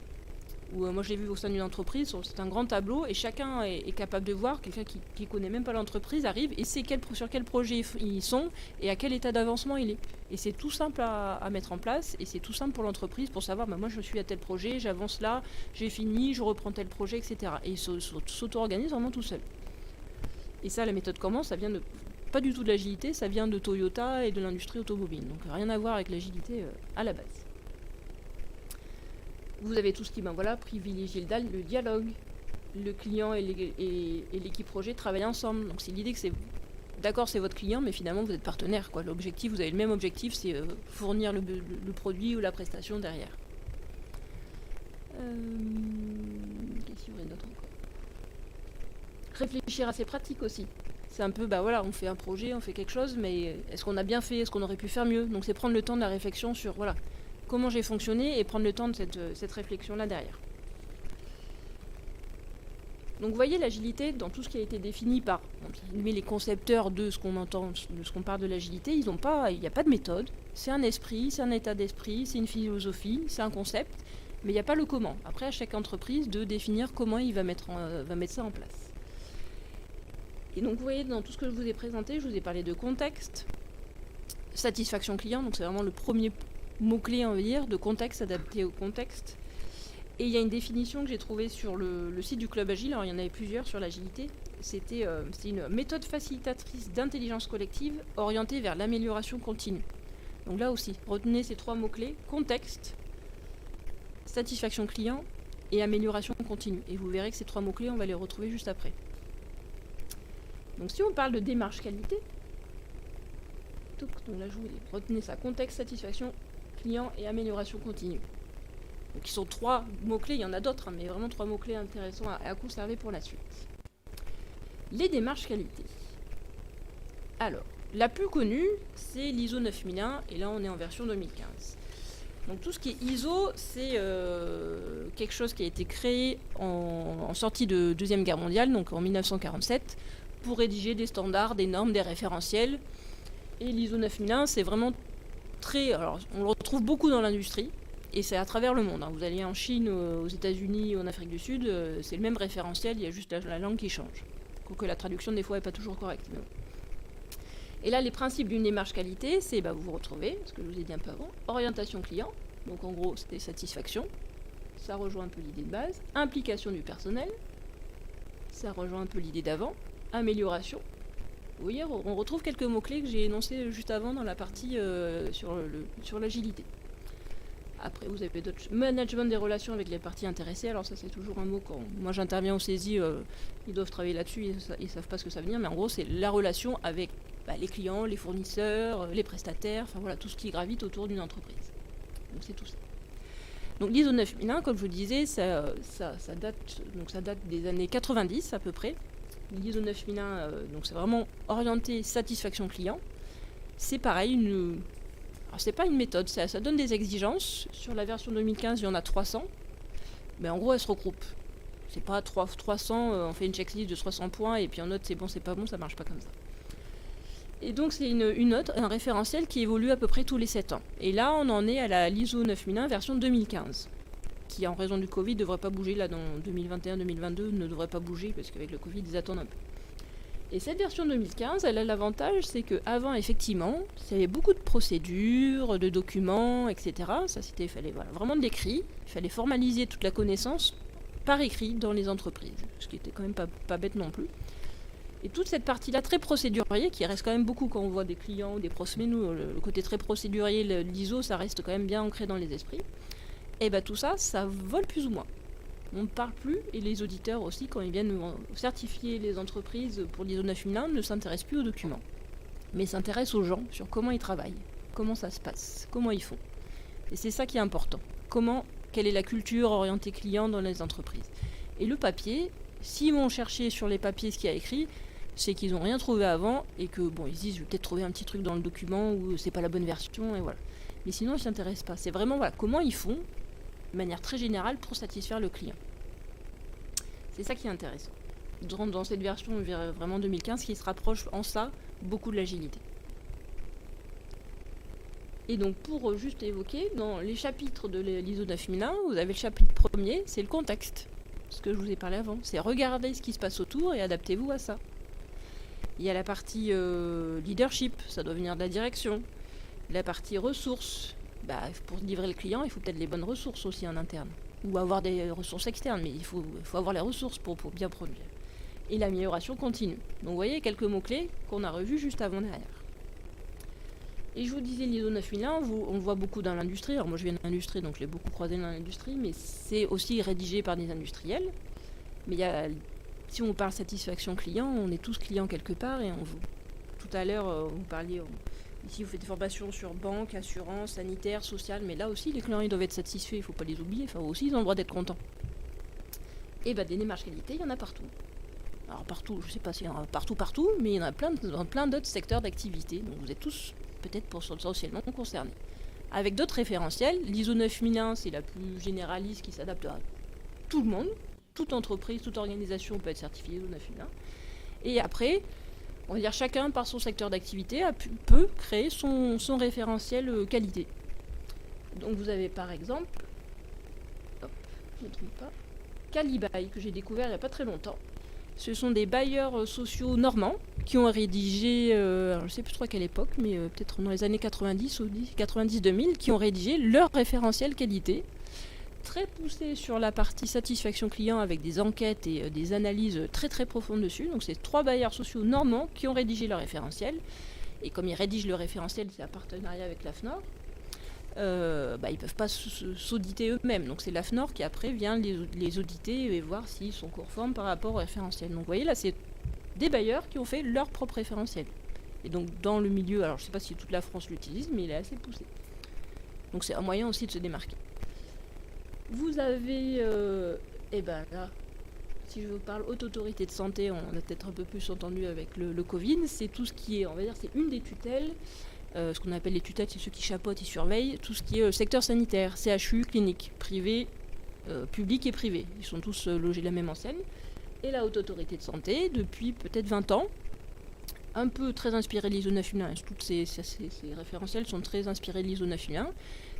Où moi je l'ai vu au sein d'une entreprise, c'est un grand tableau et chacun est capable de voir, quelqu'un qui connaît même pas l'entreprise arrive et sait sur quel projet ils sont et à quel état d'avancement il est. Et c'est tout simple à mettre en place et c'est tout simple pour l'entreprise pour savoir, bah, moi je suis à tel projet, j'avance là, j'ai fini, je reprends tel projet, etc. Et il s'auto-organise vraiment tout seul. Et ça, la méthode Kanban, ça vient pas du tout de l'agilité, ça vient de Toyota et de l'industrie automobile. Donc rien à voir avec l'agilité à la base. Vous avez tout ce qui, privilégier le dialogue. Le client et l'équipe projet travaillent ensemble. Donc c'est l'idée que c'est votre client, mais finalement vous êtes partenaire, quoi. L'objectif, vous avez le même objectif, c'est fournir le produit ou la prestation derrière. Qu'est-ce qu'il y aurait d'autre encore? Réfléchir à ses pratiques aussi. C'est un peu, on fait un projet, on fait quelque chose, mais est-ce qu'on a bien fait? Est-ce qu'on aurait pu faire mieux? Donc c'est prendre le temps de la réflexion sur, comment j'ai fonctionné et prendre le temps de cette réflexion-là derrière. Donc vous voyez l'agilité dans tout ce qui a été défini par les concepteurs de ce qu'on entend, de ce qu'on parle de l'agilité, il n'y a pas de méthode, c'est un esprit, c'est un état d'esprit, c'est une philosophie, c'est un concept, mais il n'y a pas le comment. Après à chaque entreprise de définir comment il va mettre ça en place. Et donc vous voyez dans tout ce que je vous ai présenté, je vous ai parlé de contexte, satisfaction client, donc c'est vraiment le premier mot-clé, on va dire, de contexte adapté au contexte. Et il y a une définition que j'ai trouvée sur le site du Club Agile, alors il y en avait plusieurs sur l'agilité, c'était une méthode facilitatrice d'intelligence collective orientée vers l'amélioration continue. Donc là aussi, retenez ces 3 mots-clés, contexte, satisfaction client et amélioration continue. Et vous verrez que ces 3 mots-clés, on va les retrouver juste après. Donc si on parle de démarche qualité, donc là je vous retenez ça, contexte, satisfaction client et amélioration continue. Donc ils sont 3 mots-clés, il y en a d'autres, mais vraiment 3 mots-clés intéressants à conserver pour la suite. Les démarches qualité. Alors, la plus connue, c'est l'ISO 9001, et là on est en version 2015. Donc tout ce qui est ISO, c'est quelque chose qui a été créé en sortie de Deuxième Guerre mondiale, donc en 1947, pour rédiger des standards, des normes, des référentiels. Et l'ISO 9001, c'est vraiment alors on le retrouve beaucoup dans l'industrie, et c'est à travers le monde. Vous allez en Chine, aux États-Unis, en Afrique du Sud, c'est le même référentiel, il y a juste la langue qui change. Quoique la traduction des fois n'est pas toujours correcte. Mais bon. Et là, les principes d'une démarche qualité, c'est vous retrouvez, ce que je vous ai dit un peu avant, orientation client, Donc en gros, c'était satisfaction. Ça rejoint un peu l'idée de base. Implication du personnel. Ça rejoint un peu l'idée d'avant. Amélioration. Vous voyez, on retrouve quelques mots-clés que j'ai énoncés juste avant dans la partie sur l'agilité. Après, vous avez d'autres management des relations avec les parties intéressées. Alors ça, c'est toujours un mot quand moi j'interviens au saisie, ils doivent travailler là-dessus, ils savent pas ce que ça veut dire, mais en gros, c'est la relation avec les clients, les fournisseurs, les prestataires, enfin voilà, tout ce qui gravite autour d'une entreprise. Donc c'est tout ça. Donc l'ISO 9001, comme je vous disais, ça date des années 90 à peu près. L'ISO 9001, donc c'est vraiment orienté satisfaction client. C'est pareil, alors c'est pas une méthode, ça donne des exigences. Sur la version 2015, il y en a 300. Mais en gros, elles se regroupent. C'est pas 300, on fait une checklist de 300 points et puis on note c'est bon, ça marche pas comme ça. Et donc c'est une note, un référentiel qui évolue à peu près tous les 7 ans. Et là, on en est à l'ISO 9001 version 2015, qui en raison du Covid ne devrait pas bouger, là dans 2021-2022 ne devrait pas bouger, parce qu'avec le Covid, ils attendent un peu. Et cette version 2015, elle a l'avantage, c'est qu'avant, effectivement, il y avait beaucoup de procédures, de documents, etc. Ça, il fallait vraiment de l'écrit, il fallait formaliser toute la connaissance par écrit dans les entreprises, ce qui était quand même pas bête non plus. Et toute cette partie-là, très procédurier, qui reste quand même beaucoup quand on voit des clients ou des prospects, nous, le côté très procédurier, l'ISO, ça reste quand même bien ancré dans les esprits. Et bien tout ça, ça vole plus ou moins. On ne parle plus, et les auditeurs aussi, quand ils viennent certifier les entreprises pour l'ISO 9001, ne s'intéressent plus aux documents, mais s'intéressent aux gens, sur comment ils travaillent, comment ça se passe, comment ils font. Et c'est ça qui est important. Quelle est la culture orientée client dans les entreprises. Et le papier, s'ils vont chercher sur les papiers ce qu'il y a écrit, c'est qu'ils n'ont rien trouvé avant, et que ils se disent, je vais peut-être trouver un petit truc dans le document, ou c'est pas la bonne version, et voilà. Mais sinon, ils ne s'intéressent pas. C'est vraiment comment ils font, de manière très générale, pour satisfaire le client. C'est ça qui est intéressant. Dans cette version vraiment 2015, qui se rapproche en ça beaucoup de l'agilité. Et donc pour juste évoquer, dans les chapitres de l'ISO 9001, vous avez le chapitre premier, c'est le contexte. Ce que je vous ai parlé avant. C'est regarder ce qui se passe autour et adaptez-vous à ça. Il y a la partie leadership, ça doit venir de la direction. La partie ressources, pour livrer le client, il faut peut-être les bonnes ressources aussi en interne. Ou avoir des ressources externes, mais il faut avoir les ressources pour bien produire. Et l'amélioration continue. Donc vous voyez quelques mots-clés qu'on a revus juste avant derrière. Et je vous disais, l'ISO 9001, on le voit beaucoup dans l'industrie. Alors moi je viens de l'industrie, donc je l'ai beaucoup croisé dans l'industrie, mais c'est aussi rédigé par des industriels. Mais si on parle satisfaction client, on est tous clients quelque part. Et tout à l'heure, vous parliez... Ici, vous faites des formations sur banque, assurance, sanitaire, social, mais là aussi, les clients ils doivent être satisfaits, il ne faut pas les oublier, enfin aussi, ils ont le droit d'être contents. Et des démarches qualité, il y en a partout. Alors partout, je ne sais pas s'il y en a partout, mais il y en a dans plein d'autres secteurs d'activité, donc vous êtes tous peut-être potentiellement concernés. Avec d'autres référentiels, l'ISO 9001, c'est la plus généraliste qui s'adapte à tout le monde, toute entreprise, toute organisation peut être certifiée ISO 9001. Et après... on va dire chacun par son secteur d'activité peut créer son référentiel qualité. Donc vous avez par exemple, je ne trouve pas, Calibail que j'ai découvert il n'y a pas très longtemps. Ce sont des bailleurs sociaux normands qui ont rédigé, je ne sais plus trop à quelle époque, mais peut-être dans les années 90 ou 90-2000, qui ont rédigé leur référentiel qualité. Très poussé sur la partie satisfaction client avec des enquêtes et des analyses très très profondes dessus. Donc c'est 3 bailleurs sociaux normands qui ont rédigé leur référentiel. Et comme ils rédigent le référentiel, c'est un partenariat avec l'AFNOR, ils ne peuvent pas s'auditer eux-mêmes. Donc c'est l'AFNOR qui après vient les auditer et voir s'ils sont conformes par rapport au référentiel. Donc vous voyez là, c'est des bailleurs qui ont fait leur propre référentiel. Et donc dans le milieu, alors je ne sais pas si toute la France l'utilise, mais il est assez poussé. Donc c'est un moyen aussi de se démarquer. Vous avez, là, si je vous parle haute autorité de santé, on a peut-être un peu plus entendu avec le Covid, c'est tout ce qui est, on va dire, c'est une des tutelles, ce qu'on appelle les tutelles, c'est ceux qui chapeautent et surveillent, tout ce qui est secteur sanitaire, CHU, clinique, privé, public et privé. Ils sont tous logés de la même enseigne. Et la haute autorité de santé, depuis peut-être 20 ans, un peu très inspiré de l'ISO 9001, toutes ces référentiels sont très inspirés de l'ISO 9001.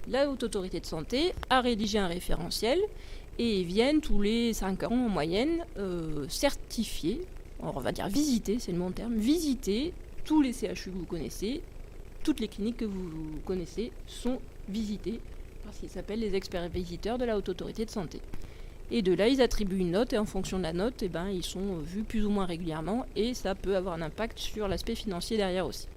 La haute autorité de santé a rédigé un référentiel et ils viennent tous les 5 ans en moyenne certifier, on va dire visiter, c'est le bon terme, visiter tous les CHU que vous connaissez, toutes les cliniques que vous connaissez sont visitées par ce qui s'appelle les experts visiteurs de la Haute Autorité de Santé. Et de là, ils attribuent une note, et en fonction de la note, ils sont vus plus ou moins régulièrement, et ça peut avoir un impact sur l'aspect financier derrière aussi.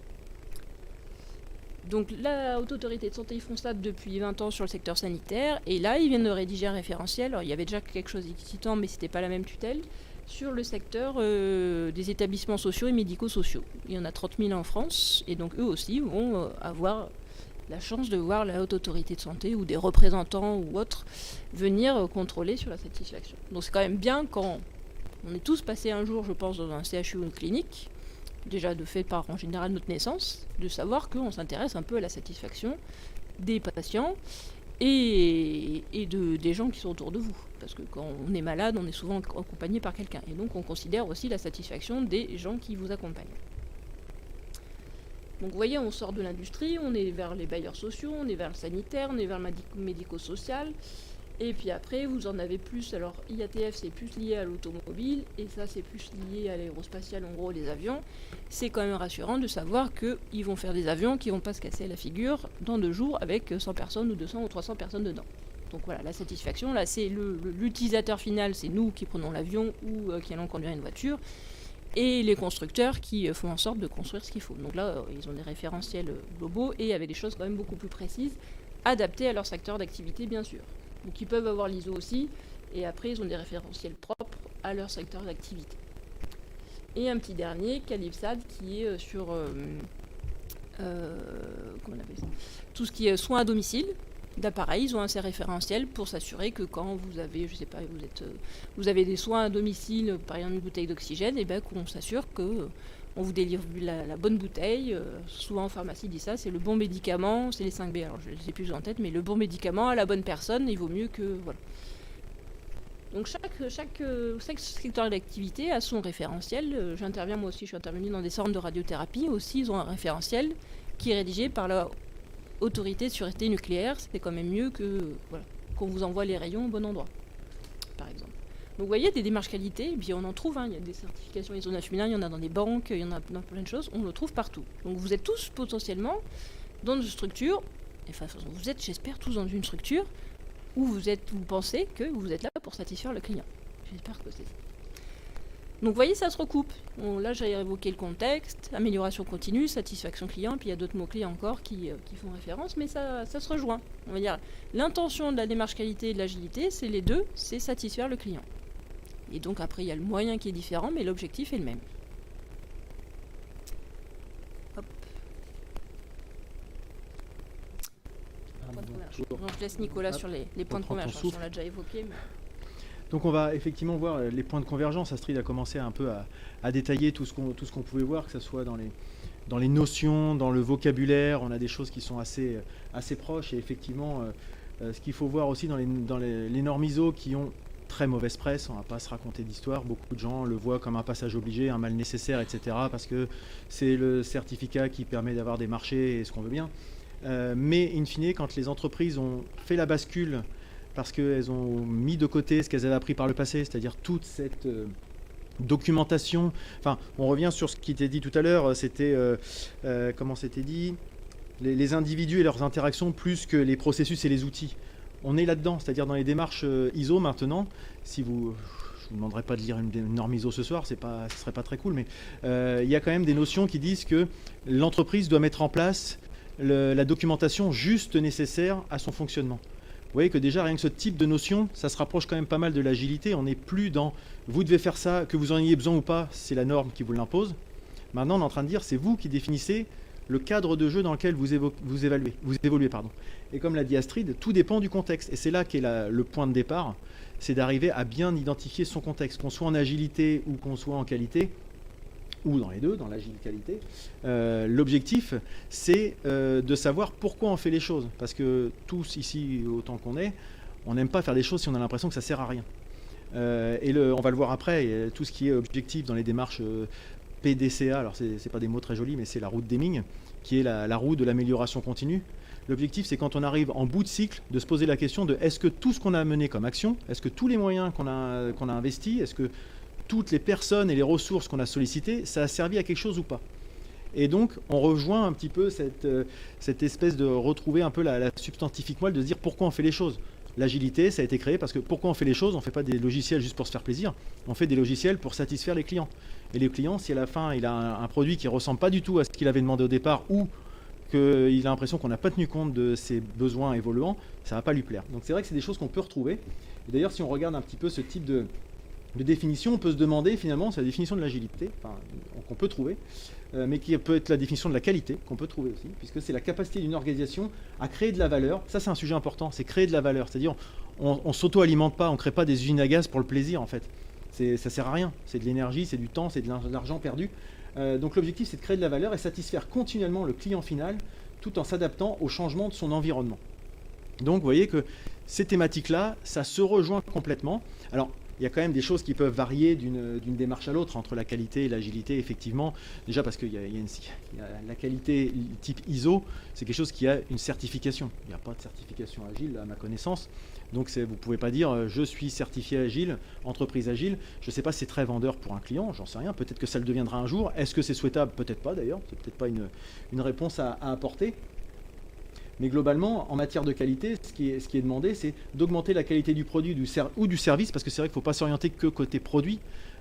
Donc la Haute Autorité de Santé, ils font ça depuis 20 ans sur le secteur sanitaire, et là, ils viennent de rédiger un référentiel. Alors, il y avait déjà quelque chose d'excitant, mais c'était pas la même tutelle, sur le secteur des établissements sociaux et médico-sociaux. Il y en a 30 000 en France, et donc eux aussi vont avoir la chance de voir la Haute Autorité de Santé ou des représentants ou autres venir contrôler sur la satisfaction. Donc c'est quand même bien quand on est tous passés un jour, je pense, dans un CHU ou une clinique, déjà de fait par en général notre naissance, de savoir qu'on s'intéresse un peu à la satisfaction des patients et des gens qui sont autour de vous. Parce que quand on est malade, on est souvent accompagné par quelqu'un. Et donc on considère aussi la satisfaction des gens qui vous accompagnent. Donc vous voyez, on sort de l'industrie, on est vers les bailleurs sociaux, on est vers le sanitaire, on est vers le médico-social. Et puis après, vous en avez plus. Alors IATF, c'est plus lié à l'automobile, et ça, c'est plus lié à l'aérospatial, en gros, les avions. C'est quand même rassurant de savoir qu'ils vont faire des avions qui ne vont pas se casser la figure dans 2 jours avec 100 personnes ou 200 ou 300 personnes dedans. Donc voilà, la satisfaction, là, c'est l'utilisateur final, c'est nous qui prenons l'avion ou qui allons conduire une voiture. Et les constructeurs qui font en sorte de construire ce qu'il faut. Donc là, ils ont des référentiels globaux et avec des choses quand même beaucoup plus précises, adaptées à leur secteur d'activité, bien sûr. Donc ils peuvent avoir l'ISO aussi, et après ils ont des référentiels propres à leur secteur d'activité. Et un petit dernier, Calipsad, qui est sur comment on appelle ça, tout ce qui est soins à domicile d'appareils. Ils ont un référentiel pour s'assurer que quand vous avez, je sais pas, vous avez des soins à domicile, par exemple une bouteille d'oxygène, et qu'on s'assure que on vous délivre la bonne bouteille. Souvent en pharmacie dit ça, c'est le bon médicament, c'est les 5B, alors je ne les ai plus en tête, mais le bon médicament à la bonne personne, il vaut mieux que... Voilà. Donc chaque secteur d'activité a son référentiel. J'interviens moi aussi, je suis intervenue dans des centres de radiothérapie, aussi ils ont un référentiel qui est rédigé par la Autorité de Sûreté Nucléaire. C'est quand même mieux que qu'on vous envoie les rayons au bon endroit, par exemple. Donc vous voyez, des démarches qualité, et puis on en trouve, il y a des certifications ISO 9001, il y en a dans des banques, il y en a dans plein de choses, on le trouve partout. Donc vous êtes tous potentiellement dans une structure, enfin vous êtes, j'espère, tous dans une structure où vous pensez que vous êtes là pour satisfaire le client. J'espère que c'est ça. Donc vous voyez, ça se recoupe. Bon, là j'ai évoqué le contexte, amélioration continue, satisfaction client, puis il y a d'autres mots-clés encore qui font référence, mais ça se rejoint. On va dire, l'intention de la démarche qualité et de l'agilité, c'est les deux, c'est satisfaire le client. Et donc après, il y a le moyen qui est différent, mais l'objectif est le même. Hop. Point de convergence. Donc, je laisse Nicolas sur les points de convergence, on l'a déjà évoqué. Mais... Donc on va effectivement voir les points de convergence. Astrid a commencé un peu à détailler tout ce qu'on pouvait voir, que ce soit dans les notions, dans le vocabulaire. On a des choses qui sont assez proches. Et effectivement, ce qu'il faut voir aussi dans les normes ISO qui ont très mauvaise presse, on ne va pas se raconter d'histoire. Beaucoup de gens le voient comme un passage obligé, un mal nécessaire, etc. Parce que c'est le certificat qui permet d'avoir des marchés et ce qu'on veut bien. Mais in fine, quand les entreprises ont fait la bascule parce qu'elles ont mis de côté ce qu'elles avaient appris par le passé, c'est-à-dire toute cette documentation. Enfin, on revient sur ce qui était dit tout à l'heure, c'était, comment c'était dit, les individus et leurs interactions plus que les processus et les outils. On est là-dedans, c'est-à-dire dans les démarches ISO maintenant, je ne vous demanderai pas de lire une norme ISO ce soir, ce ne serait pas très cool, mais il y a quand même des notions qui disent que l'entreprise doit mettre en place la documentation juste nécessaire à son fonctionnement. Vous voyez que déjà, rien que ce type de notion, ça se rapproche quand même pas mal de l'agilité. On n'est plus dans « vous devez faire ça, que vous en ayez besoin ou pas, c'est la norme qui vous l'impose ». Maintenant, on est en train de dire « c'est vous qui définissez le cadre de jeu dans lequel vous évoluez. Et comme l'a dit Astrid, tout dépend du contexte. Et c'est là qu'est le point de départ, c'est d'arriver à bien identifier son contexte. Qu'on soit en agilité ou qu'on soit en qualité, ou dans les deux, dans l'agile qualité, l'objectif, c'est de savoir pourquoi on fait les choses. Parce que tous ici, autant qu'on est, on n'aime pas faire des choses si on a l'impression que ça ne sert à rien. On va le voir après, tout ce qui est objectif dans les démarches PDCA, alors c'est pas des mots très jolis, mais c'est la route Deming, qui est la roue de l'amélioration continue. L'objectif, c'est quand on arrive en bout de cycle, de se poser la question de est-ce que tout ce qu'on a mené comme action, est-ce que tous les moyens qu'on a investis, est-ce que toutes les personnes et les ressources qu'on a sollicitées, ça a servi à quelque chose ou pas. Et donc, on rejoint un petit peu cette espèce de retrouver un peu la substantifique moelle, de se dire pourquoi on fait les choses. L'agilité, ça a été créé parce que pourquoi on fait les choses, on ne fait pas des logiciels juste pour se faire plaisir, on fait des logiciels pour satisfaire les clients. Et les clients, si à la fin, il a un produit qui ne ressemble pas du tout à ce qu'il avait demandé au départ, ou qu'il a l'impression qu'on n'a pas tenu compte de ses besoins évoluants, ça ne va pas lui plaire. Donc c'est vrai que c'est des choses qu'on peut retrouver. Et d'ailleurs, si on regarde un petit peu ce type de définition, on peut se demander finalement, c'est la définition de l'agilité, qu'on peut trouver, mais qui peut être la définition de la qualité, qu'on peut trouver aussi, puisque c'est la capacité d'une organisation à créer de la valeur. Ça, c'est un sujet important, c'est créer de la valeur. C'est-à-dire, on ne s'auto-alimente pas, on ne crée pas des usines à gaz pour le plaisir, en fait. Ça ne sert à rien. C'est de l'énergie, c'est du temps, c'est de l'argent perdu. Donc l'objectif, c'est de créer de la valeur et satisfaire continuellement le client final, tout en s'adaptant au changement de son environnement. Donc, vous voyez que ces thématiques-là, ça se rejoint complètement. Alors, il y a quand même des choses qui peuvent varier d'une démarche à l'autre entre la qualité et l'agilité, effectivement. Déjà parce qu'il y a la qualité type ISO, c'est quelque chose qui a une certification. Il n'y a pas de certification agile à ma connaissance. Donc vous ne pouvez pas dire je suis certifié agile, entreprise agile. Je ne sais pas si c'est très vendeur pour un client, j'en sais rien. Peut-être que ça le deviendra un jour. Est-ce que c'est souhaitable? Peut-être pas d'ailleurs. C'est peut-être pas une réponse à apporter. Mais globalement, en matière de qualité, ce qui est demandé, c'est d'augmenter la qualité du produit ou du service, parce que c'est vrai qu'il ne faut pas s'orienter que côté produit.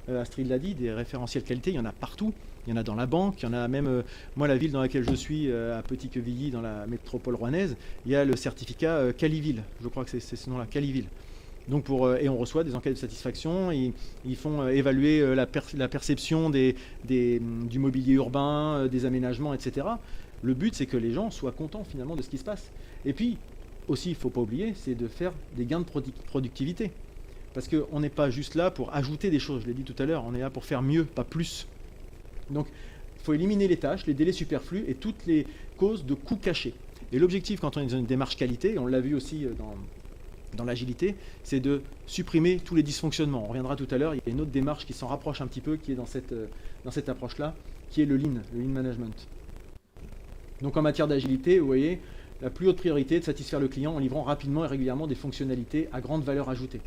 Astrid l'a dit, des référentiels qualité, il y en a partout. Il y en a dans la banque, il y en a même, moi, la ville dans laquelle je suis, à Petit-Quevilly, dans la métropole rouennaise, il y a le certificat Caliville. Je crois que c'est ce nom-là, Caliville. Donc et on reçoit des enquêtes de satisfaction, ils font évaluer la perception du mobilier urbain, des aménagements, etc. Le but, c'est que les gens soient contents finalement de ce qui se passe. Et puis, aussi, il ne faut pas oublier, c'est de faire des gains de productivité. Parce qu'on n'est pas juste là pour ajouter des choses, je l'ai dit tout à l'heure, on est là pour faire mieux, pas plus. Donc, il faut éliminer les tâches, les délais superflus et toutes les causes de coûts cachés. Et l'objectif, quand on est dans une démarche qualité, on l'a vu aussi dans l'agilité, c'est de supprimer tous les dysfonctionnements. On reviendra tout à l'heure, il y a une autre démarche qui s'en rapproche un petit peu, qui est dans cette approche-là, qui est le lean management. Donc en matière d'agilité, vous voyez, la plus haute priorité est de satisfaire le client en livrant rapidement et régulièrement des fonctionnalités à grande valeur ajoutée.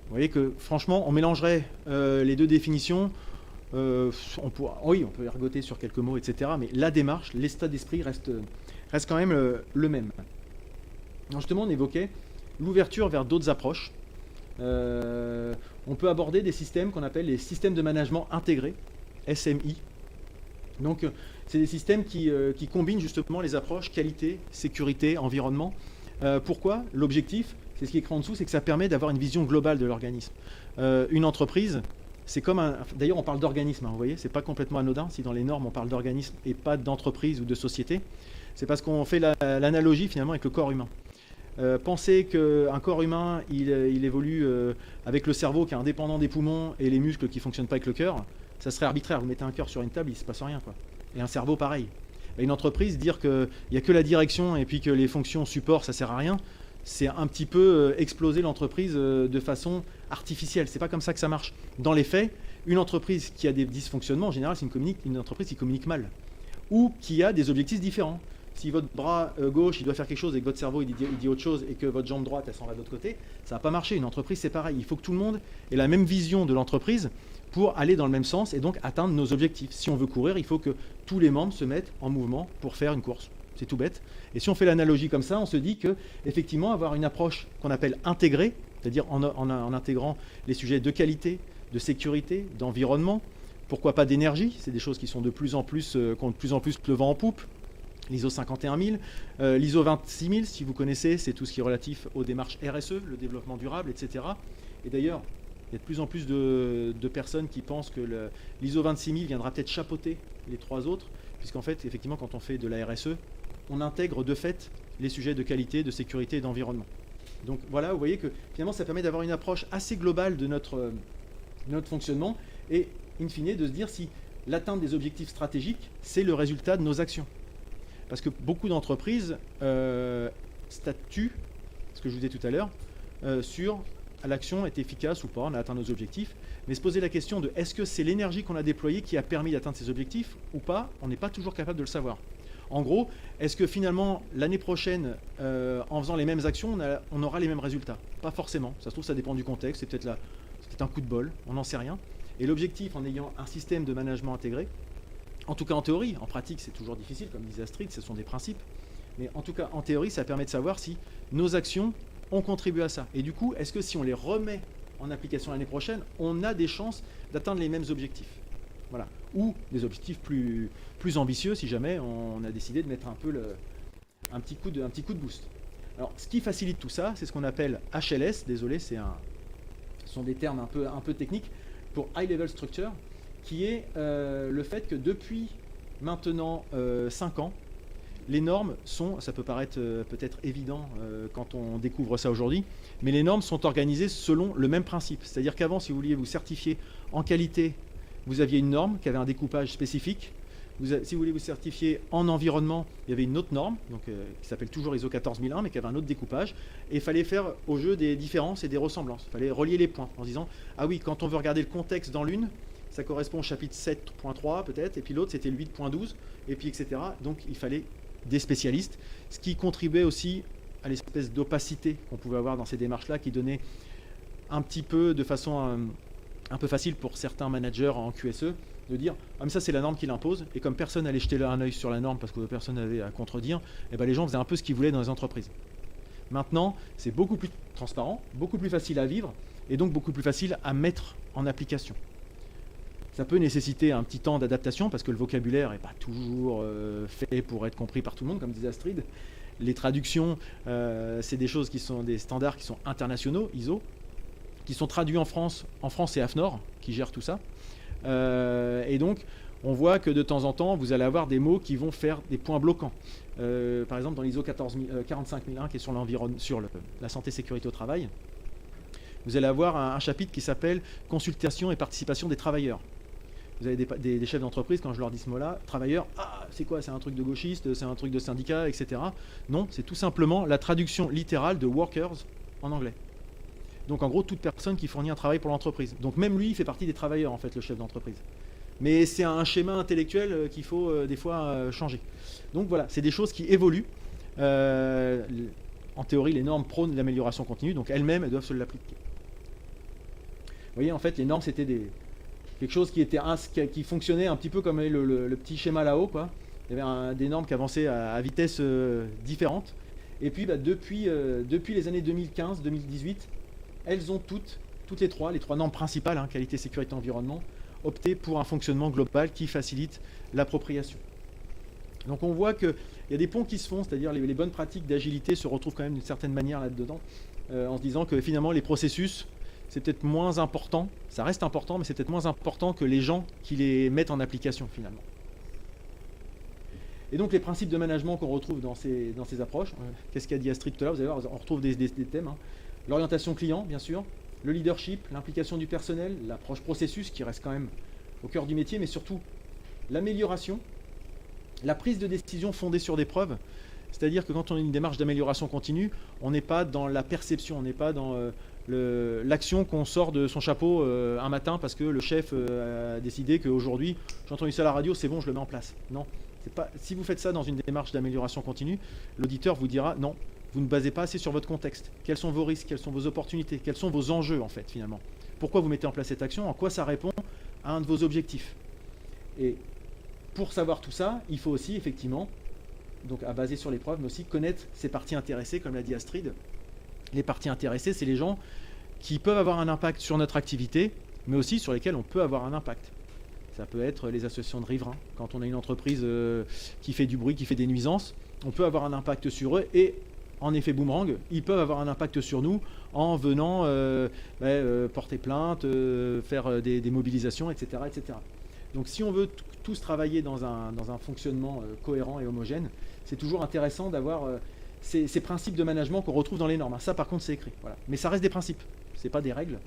Vous voyez que franchement, on mélangerait les deux définitions. On peut ergoter sur quelques mots, etc. Mais la démarche, l'état d'esprit reste quand même le même. Donc justement, on évoquait l'ouverture vers d'autres approches. On peut aborder des systèmes qu'on appelle les systèmes de management intégrés, SMI. Donc, c'est des systèmes qui combinent justement les approches qualité, sécurité, environnement. Pourquoi? L'objectif, c'est ce qui est écrit en dessous, c'est que ça permet d'avoir une vision globale de l'organisme. Une entreprise, c'est comme d'ailleurs, on parle d'organisme, vous voyez, c'est pas complètement anodin si dans les normes on parle d'organisme et pas d'entreprise ou de société. C'est parce qu'on fait l'analogie finalement avec le corps humain. Pensez qu'un corps humain, il évolue avec le cerveau qui est indépendant des poumons et les muscles qui ne fonctionnent pas avec le cœur. Ça serait arbitraire. Vous mettez un cœur sur une table, il ne se passe rien, quoi. Et un cerveau, pareil. Une entreprise, dire qu'il n'y a que la direction et puis que les fonctions support, ça ne sert à rien, c'est un petit peu exploser l'entreprise de façon artificielle. C'est pas comme ça que ça marche. Dans les faits, une entreprise qui a des dysfonctionnements, en général, c'est une entreprise qui communique mal ou qui a des objectifs différents. Si votre bras gauche, il doit faire quelque chose et que votre cerveau, il dit autre chose et que votre jambe droite, elle s'en va de l'autre côté, ça ne va pas marcher. Une entreprise, c'est pareil. Il faut que tout le monde ait la même vision de l'entreprise pour aller dans le même sens et donc atteindre nos objectifs. Si on veut courir, il faut que tous les membres se mettent en mouvement pour faire une course. C'est tout bête. Et si on fait l'analogie comme ça, on se dit que effectivement, avoir une approche qu'on appelle intégrée, c'est-à-dire en intégrant les sujets de qualité, de sécurité, d'environnement, pourquoi pas d'énergie, c'est des choses qui sont de plus en plus, qui ont de plus en plus le vent en poupe. L'ISO 51000, l'ISO 26000, si vous connaissez, c'est tout ce qui est relatif aux démarches RSE, le développement durable, etc. Et d'ailleurs, il y a de plus en plus de personnes qui pensent que l'ISO 26000 viendra peut-être chapeauter les trois autres, puisqu'en fait, effectivement, quand on fait de la RSE, on intègre de fait les sujets de qualité, de sécurité et d'environnement. Donc voilà, vous voyez que finalement, ça permet d'avoir une approche assez globale de notre fonctionnement et, in fine, de se dire si l'atteinte des objectifs stratégiques, c'est le résultat de nos actions. Parce que beaucoup d'entreprises statuent, ce que je vous disais tout à l'heure, sur l'action est efficace ou pas, on a atteint nos objectifs, mais se poser la question de est-ce que c'est l'énergie qu'on a déployée qui a permis d'atteindre ces objectifs ou pas, on n'est pas toujours capable de le savoir. En gros, est-ce que finalement, l'année prochaine, en faisant les mêmes actions, on aura les mêmes résultats? Pas forcément, ça se trouve ça dépend du contexte, c'est peut-être un coup de bol, on n'en sait rien. Et l'objectif, en ayant un système de management intégré, En tout cas en théorie, en pratique c'est toujours difficile, comme disait Astrid, ce sont des principes. Mais en tout cas en théorie, ça permet de savoir si nos actions ont contribué à ça. Et du coup, est-ce que si on les remet en application l'année prochaine, on a des chances d'atteindre les mêmes objectifs? Voilà. Ou des objectifs plus ambitieux si jamais on a décidé de mettre un peu un petit coup de boost. Alors, ce qui facilite tout ça, c'est ce qu'on appelle HLS. Désolé, ce sont des termes un peu techniques pour High Level Structure, qui est le fait que depuis maintenant 5 ans, les normes sont, ça peut paraître peut-être évident quand on découvre ça aujourd'hui, mais les normes sont organisées selon le même principe. C'est-à-dire qu'avant, si vous vouliez vous certifier en qualité, vous aviez une norme qui avait un découpage spécifique. Si vous voulez vous certifier en environnement, il y avait une autre norme donc, qui s'appelle toujours ISO 14001, mais qui avait un autre découpage. Et il fallait faire au jeu des différences et des ressemblances. Il fallait relier les points en se disant, ah oui, quand on veut regarder le contexte dans l'une, ça correspond au chapitre 7.3 peut-être, et puis l'autre c'était le 8.12, et puis etc. Donc il fallait des spécialistes, ce qui contribuait aussi à l'espèce d'opacité qu'on pouvait avoir dans ces démarches-là, qui donnait un petit peu de façon un peu facile pour certains managers en QSE de dire ah mais ça c'est la norme qui l'impose, et comme personne allait jeter un œil sur la norme parce que personne n'avait à contredire, et ben les gens faisaient un peu ce qu'ils voulaient dans les entreprises. Maintenant c'est beaucoup plus transparent, beaucoup plus facile à vivre, et donc beaucoup plus facile à mettre en application. Ça peut nécessiter un petit temps d'adaptation parce que le vocabulaire n'est pas toujours fait pour être compris par tout le monde, comme disait Astrid. Les traductions, c'est des choses qui sont des standards qui sont internationaux, ISO, qui sont traduits en France. En France, c'est AFNOR qui gère tout ça. Et donc, on voit que de temps en temps, vous allez avoir des mots qui vont faire des points bloquants. Par exemple, dans l'ISO 45001, qui est sur l'environnement, sur la santé sécurité au travail, vous allez avoir un chapitre qui s'appelle « Consultation et participation des travailleurs ». Vous avez des chefs d'entreprise, quand je leur dis ce mot-là, travailleurs, ah, c'est quoi? C'est un truc de gauchiste, c'est un truc de syndicat, etc. Non, c'est tout simplement la traduction littérale de workers en anglais. Donc en gros, toute personne qui fournit un travail pour l'entreprise. Donc même lui, il fait partie des travailleurs, en fait, le chef d'entreprise. Mais c'est un schéma intellectuel qu'il faut des fois changer. Donc voilà, c'est des choses qui évoluent. En théorie, les normes prônent l'amélioration continue, donc elles-mêmes, elles doivent se l'appliquer. Vous voyez, en fait, les normes, c'était quelque chose qui fonctionnait un petit peu comme le petit schéma là-haut, quoi. Il y avait des normes qui avançaient à vitesse différente. Et puis, depuis les années 2015-2018, elles ont toutes les trois normes principales, hein, qualité, sécurité, environnement, opté pour un fonctionnement global qui facilite l'appropriation. Donc on voit qu'il y a des ponts qui se font, c'est-à-dire les bonnes pratiques d'agilité se retrouvent quand même d'une certaine manière là-dedans, en se disant que finalement les processus, c'est peut-être moins important, ça reste important, mais c'est peut-être moins important que les gens qui les mettent en application finalement. Et donc les principes de management qu'on retrouve dans ces approches, qu'est-ce qu'a dit Astrid tout à l'heure, vous allez voir, on retrouve des thèmes, hein. L'orientation client, bien sûr, le leadership, l'implication du personnel, l'approche processus qui reste quand même au cœur du métier, mais surtout l'amélioration, la prise de décision fondée sur des preuves. C'est-à-dire que quand on a une démarche d'amélioration continue, on n'est pas dans la perception, on n'est pas dans l'action qu'on sort de son chapeau un matin parce que le chef a décidé qu'aujourd'hui, j'ai entendu ça à la radio, c'est bon, je le mets en place. Non, c'est pas. Si vous faites ça dans une démarche d'amélioration continue, l'auditeur vous dira non, vous ne basez pas assez sur votre contexte. Quels sont vos risques, quelles sont vos opportunités, quels sont vos enjeux en fait finalement. Pourquoi vous mettez en place cette action, en quoi ça répond à un de vos objectifs. Et pour savoir tout ça, il faut aussi effectivement, donc à baser sur les preuves, mais aussi connaître ses parties intéressées, comme l'a dit Astrid. Les parties intéressées, c'est les gens qui peuvent avoir un impact sur notre activité, mais aussi sur lesquels on peut avoir un impact. Ça peut être les associations de riverains. Quand on a une entreprise qui fait du bruit, qui fait des nuisances, on peut avoir un impact sur eux et en effet boomerang, ils peuvent avoir un impact sur nous en venant porter plainte, faire des mobilisations, etc., etc. Donc si on veut tous travailler dans un fonctionnement cohérent et homogène, c'est toujours intéressant d'avoir ces principes de management qu'on retrouve dans les normes. Ça par contre c'est écrit. Voilà. Mais ça reste des principes, ce n'est pas des règles.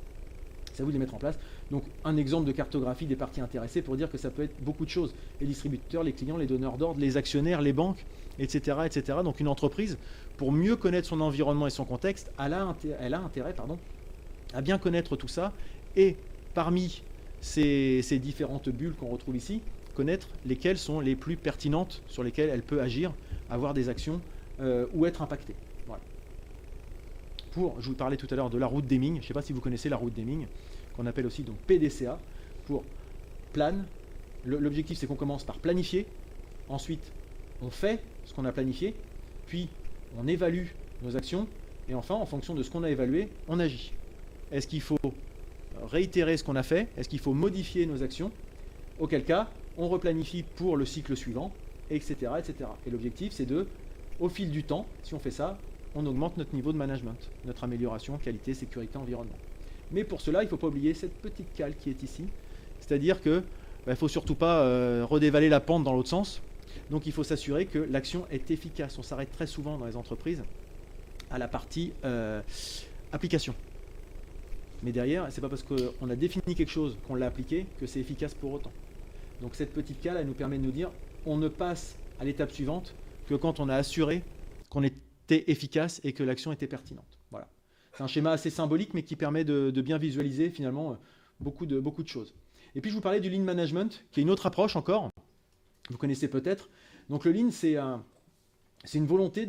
C'est à vous de les mettre en place. Donc un exemple de cartographie des parties intéressées pour dire que ça peut être beaucoup de choses. Les distributeurs, les clients, les donneurs d'ordre, les actionnaires, les banques, etc., etc. Donc une entreprise, pour mieux connaître son environnement et son contexte, elle a intérêt à bien connaître tout ça. Et parmi ces différentes bulles qu'on retrouve ici, connaître lesquelles sont les plus pertinentes, sur lesquelles elle peut agir, avoir des actions ou être impactée. Voilà. Je vous parlais tout à l'heure de la route Deming, je ne sais pas si vous connaissez la route Deming, qu'on appelle aussi donc PDCA, pour Plan, l'objectif, c'est qu'on commence par planifier. Ensuite, on fait ce qu'on a planifié. Puis, on évalue nos actions. Et enfin, en fonction de ce qu'on a évalué, on agit. Est-ce qu'il faut réitérer ce qu'on a fait? Est-ce qu'il faut modifier nos actions? Auquel cas, on replanifie pour le cycle suivant, etc., etc. Et l'objectif, c'est au fil du temps, si on fait ça, on augmente notre niveau de management, notre amélioration, qualité, sécurité, environnement. Mais pour cela, il ne faut pas oublier cette petite cale qui est ici. C'est-à-dire qu'il ne faut surtout pas redévaler la pente dans l'autre sens. Donc il faut s'assurer que l'action est efficace. On s'arrête très souvent dans les entreprises à la partie application. Mais derrière, c'est pas parce qu'on a défini quelque chose qu'on l'a appliqué que c'est efficace pour autant. Donc cette petite cale, elle nous permet de nous dire, on ne passe à l'étape suivante que quand on a assuré qu'on était efficace et que l'action était pertinente. Voilà. C'est un schéma assez symbolique, mais qui permet de bien visualiser finalement beaucoup de choses. Et puis je vous parlais du Lean Management, qui est une autre approche encore. Vous connaissez peut-être. Donc le Lean, c'est une volonté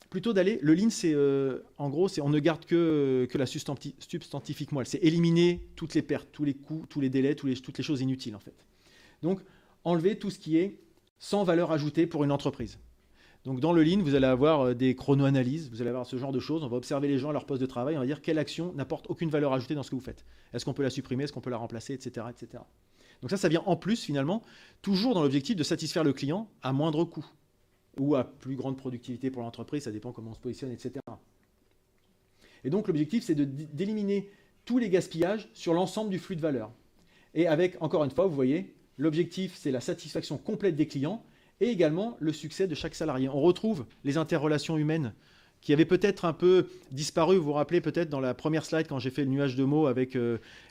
plutôt d'aller. Le Lean, c'est en gros, on ne garde que la substantifique moelle. C'est éliminer toutes les pertes, tous les coûts, tous les délais, toutes les choses inutiles en fait. Donc enlever tout ce qui est sans valeur ajoutée pour une entreprise. Donc dans le Lean, vous allez avoir des chrono-analyses, vous allez avoir ce genre de choses. On va observer les gens à leur poste de travail, on va dire quelle action n'apporte aucune valeur ajoutée dans ce que vous faites. Est-ce qu'on peut la supprimer, est-ce qu'on peut la remplacer, etc., etc. Donc ça vient en plus finalement, toujours dans l'objectif de satisfaire le client à moindre coût ou à plus grande productivité pour l'entreprise, ça dépend comment on se positionne, etc. Et donc l'objectif, c'est d'éliminer tous les gaspillages sur l'ensemble du flux de valeur. Et avec, encore une fois, vous voyez, l'objectif, c'est la satisfaction complète des clients et également le succès de chaque salarié. On retrouve les interrelations humaines qui avaient peut-être un peu disparu, vous vous rappelez peut-être dans la première slide quand j'ai fait le nuage de mots avec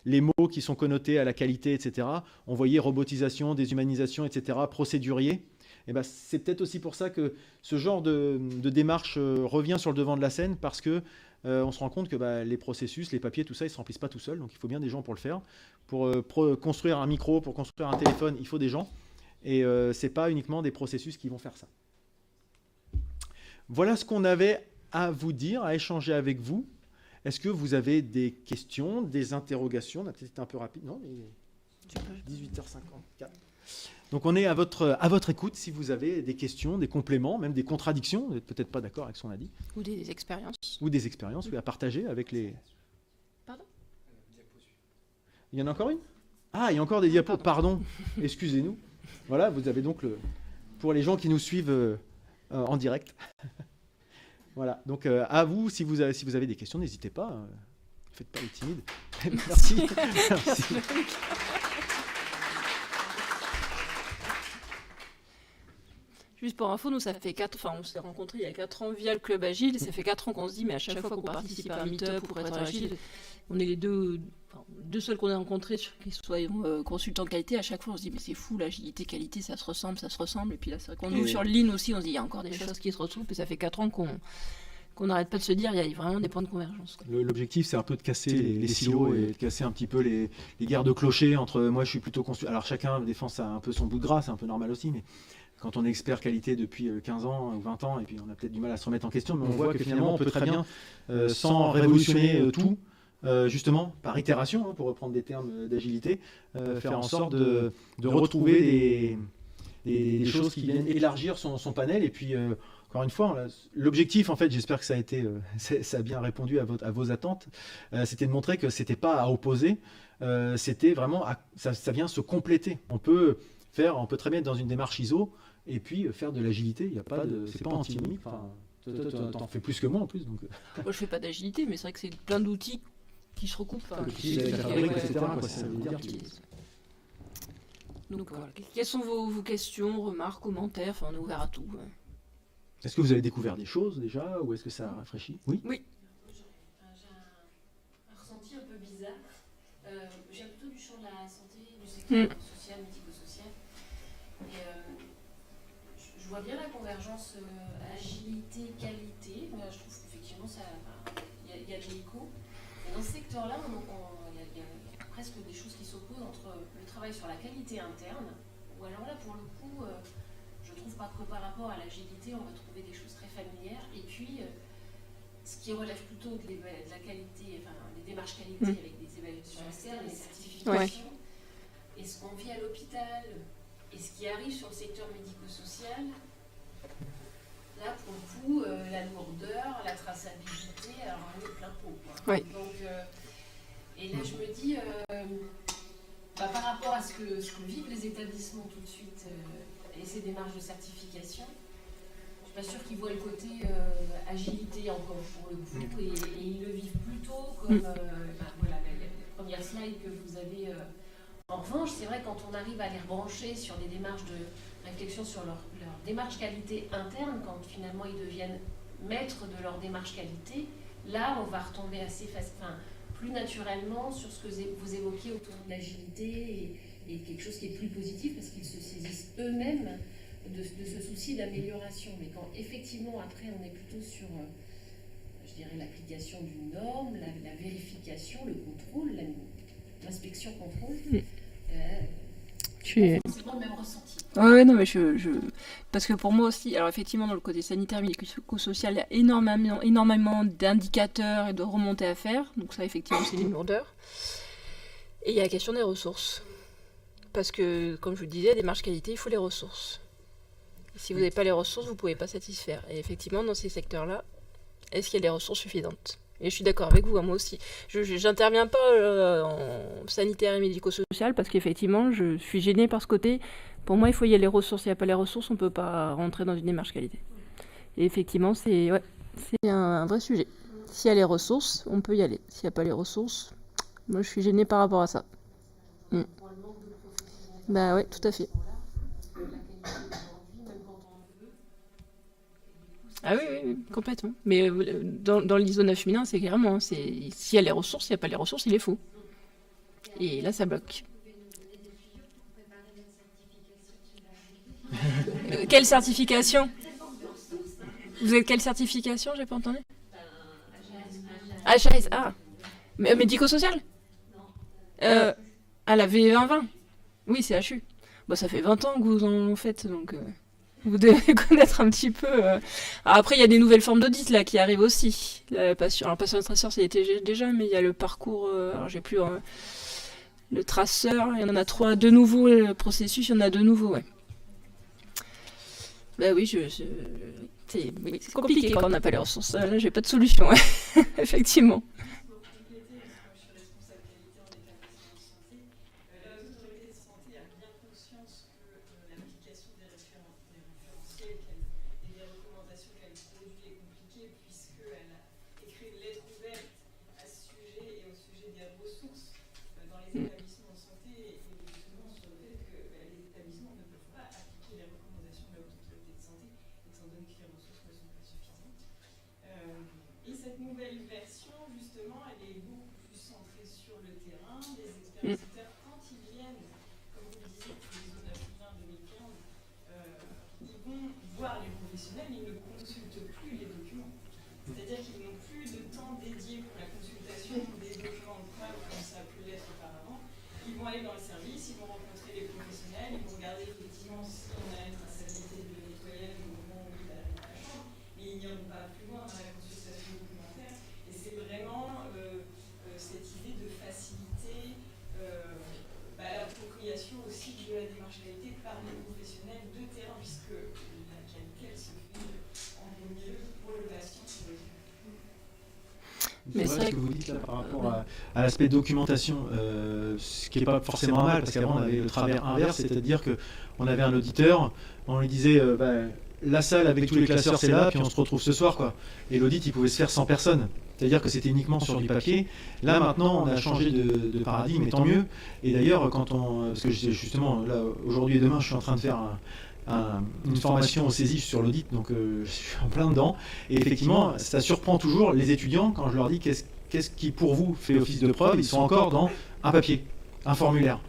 les mots qui sont connotés à la qualité, etc. On voyait robotisation, déshumanisation, etc., procédurier. Et ben, c'est peut-être aussi pour ça que ce genre de démarche revient sur le devant de la scène parce que on se rend compte que les processus, les papiers, tout ça, ils ne se remplissent pas tout seuls. Donc il faut bien des gens pour le faire. Pour construire un micro, pour construire un téléphone, il faut des gens. Et ce n'est pas uniquement des processus qui vont faire ça. Voilà ce qu'on avait à vous dire, à échanger avec vous. Est-ce que vous avez des questions, des interrogations? On a peut-être été un peu rapide, non? 18h54. Donc on est à votre écoute si vous avez des questions, des compléments, même des contradictions. Vous n'êtes peut-être pas d'accord avec ce qu'on a dit. Ou des expériences. Ou des expériences, oui, à partager avec les... Pardon? Il y en a encore une? Ah, il y a encore des diapos, pardon. Excusez-nous. Voilà, vous avez donc pour les gens qui nous suivent en direct. Voilà, donc à vous, si vous avez des questions, n'hésitez pas. Ne faites pas les timides. Merci. Merci. Juste pour info, nous, ça fait 4 ans, on s'est rencontrés il y a 4 ans via le Club Agile, et ça fait 4 ans qu'on se dit, mais à chaque fois qu'on participe à un meet-up pour être agile, on est les deux seuls qu'on a rencontrés qui soient consultants qualité, à chaque fois on se dit, mais c'est fou, l'agilité, qualité, ça se ressemble, et puis là, c'est vrai qu'on ouvre sur le Lean aussi, on se dit, il y a encore des choses qui se retrouvent, et ça fait 4 ans qu'on n'arrête pas de se dire, il y a vraiment des points de convergence. L'objectif, c'est un peu de casser les silos et de casser un petit peu les guerres de clochers entre moi, je suis plutôt consultant. Alors chacun défend un peu son bout de gras, c'est un peu normal aussi, mais quand on est expert qualité depuis 15 ans ou 20 ans, et puis on a peut-être du mal à se remettre en question, mais on voit que finalement, on peut très bien, sans révolutionner tout, justement, par itération, pour reprendre des termes d'agilité, faire en sorte de retrouver des choses qui viennent élargir son panel. Et puis, encore une fois, l'objectif, en fait, j'espère que ça a bien répondu à vos attentes, c'était de montrer que c'était pas à opposer, c'était vraiment, ça vient se compléter. On peut très bien être dans une démarche ISO et puis faire de l'agilité. Il y a pas c'est pas antinomique. Enfin, t'en fais plus que moi en plus. Donc. Moi, je fais pas d'agilité, mais c'est vrai que c'est plein d'outils qui se recoupent. Donc voilà. Quelles sont vos questions, remarques, commentaires? Enfin, on est ouvert à tout. Est-ce que vous avez découvert des choses déjà, ou est-ce que ça rafraîchit? Oui. Oui. J'ai un ressenti un peu bizarre. J'ai plutôt du champ de la santé, du secteur social, médico-social. Et je vois bien la convergence agilité-qualité. Je trouve qu'effectivement, il y a des échos. Et dans ce secteur-là, il y a presque des choses qui s'opposent entre le travail sur la qualité interne, ou alors là, pour le coup, je trouve pas que par rapport à l'agilité, on va trouver des choses très familières. Et puis, ce qui relève plutôt de la qualité, enfin, les démarches qualité avec des évaluations externes, les certifications. et ce qu'on vit à l'hôpital, et ce qui arrive sur le secteur médico-social, là, pour le coup, la lourdeur, la traçabilité, alors on est plein pot, quoi. Oui. Donc, et là, je me dis, par rapport à ce que vivent les établissements tout de suite, et ces démarches de certification, je suis pas sûre qu'ils voient le côté agilité encore pour le coup, et ils le vivent plutôt comme voilà, la première slide que vous avez. En revanche, c'est vrai quand on arrive à les rebrancher sur des démarches de réflexion sur leur démarche qualité interne, quand finalement ils deviennent maîtres de leur démarche qualité, là on va retomber assez plus naturellement sur ce que vous évoquiez autour de l'agilité et quelque chose qui est plus positif parce qu'ils se saisissent eux-mêmes de ce souci d'amélioration. Mais quand effectivement après on est plutôt sur, je dirais, l'application d'une norme, la vérification, le contrôle, l'inspection-contrôle, c'est forcément le même ressenti. Ouais, non, mais parce que pour moi aussi, alors effectivement, dans le côté sanitaire, médico-social, il y a énormément d'indicateurs et de remontées à faire. Donc ça, effectivement, c'est une lourdeur. Et il y a la question des ressources. Parce que, comme je vous le disais, démarche qualité, il faut les ressources. Et si vous n'avez pas les ressources, vous ne pouvez pas satisfaire. Et effectivement, dans ces secteurs-là, est-ce qu'il y a les ressources suffisantes ? Et je suis d'accord avec vous, moi aussi. Je n'interviens pas en sanitaire et médico-social parce qu'effectivement, je suis gênée par ce côté. Pour moi, il faut y aller les ressources. S'il n'y a pas les ressources, on ne peut pas rentrer dans une démarche qualité. Et effectivement, c'est un vrai sujet. S'il y a les ressources, on peut y aller. S'il n'y a pas les ressources, moi, je suis gênée par rapport à ça. Bah ouais, tout à fait. Ah oui, complètement. Mais dans l'ISO 9001, c'est carrément, s'il y a les ressources, s'il n'y a pas les ressources, il est faux. Et là, ça bloque. Quelle certification ? Vous êtes quelle certification ? J'ai pas entendu. HAS, médico-social ? La V2020 ? Oui, c'est HU. Bon, ça fait 20 ans que vous en faites, donc... Vous devez connaître un petit peu. Après, il y a des nouvelles formes d'audit là qui arrivent aussi. Alors, patient traceur, ça y était déjà, mais il y a le parcours. Alors, j'ai plus le traceur. Il y en a 3, 2 nouveaux. Le processus, il y en a 2 nouveaux, ouais. Bah oui, c'est compliqué quand on n'a pas les ressources. Là, j'ai pas de solution, ouais. Effectivement. Mais c'est vrai ce que vous dites là par rapport à l'aspect documentation, ce qui n'est pas forcément mal, parce qu'avant on avait le travers inverse, c'est-à-dire qu'on avait un auditeur, on lui disait la salle avec tous les classeurs c'est là, puis on se retrouve ce soir, quoi. Et l'audit il pouvait se faire sans personne, c'est-à-dire que c'était uniquement sur du papier. Là maintenant on a changé de paradigme, et tant mieux. Et d'ailleurs parce que justement là aujourd'hui et demain je suis en train de faire une formation au CESIF sur l'audit, donc je suis en plein dedans, et effectivement ça surprend toujours les étudiants quand je leur dis qu'est-ce qui pour vous fait office de preuve, ils sont encore dans un papier, un formulaire.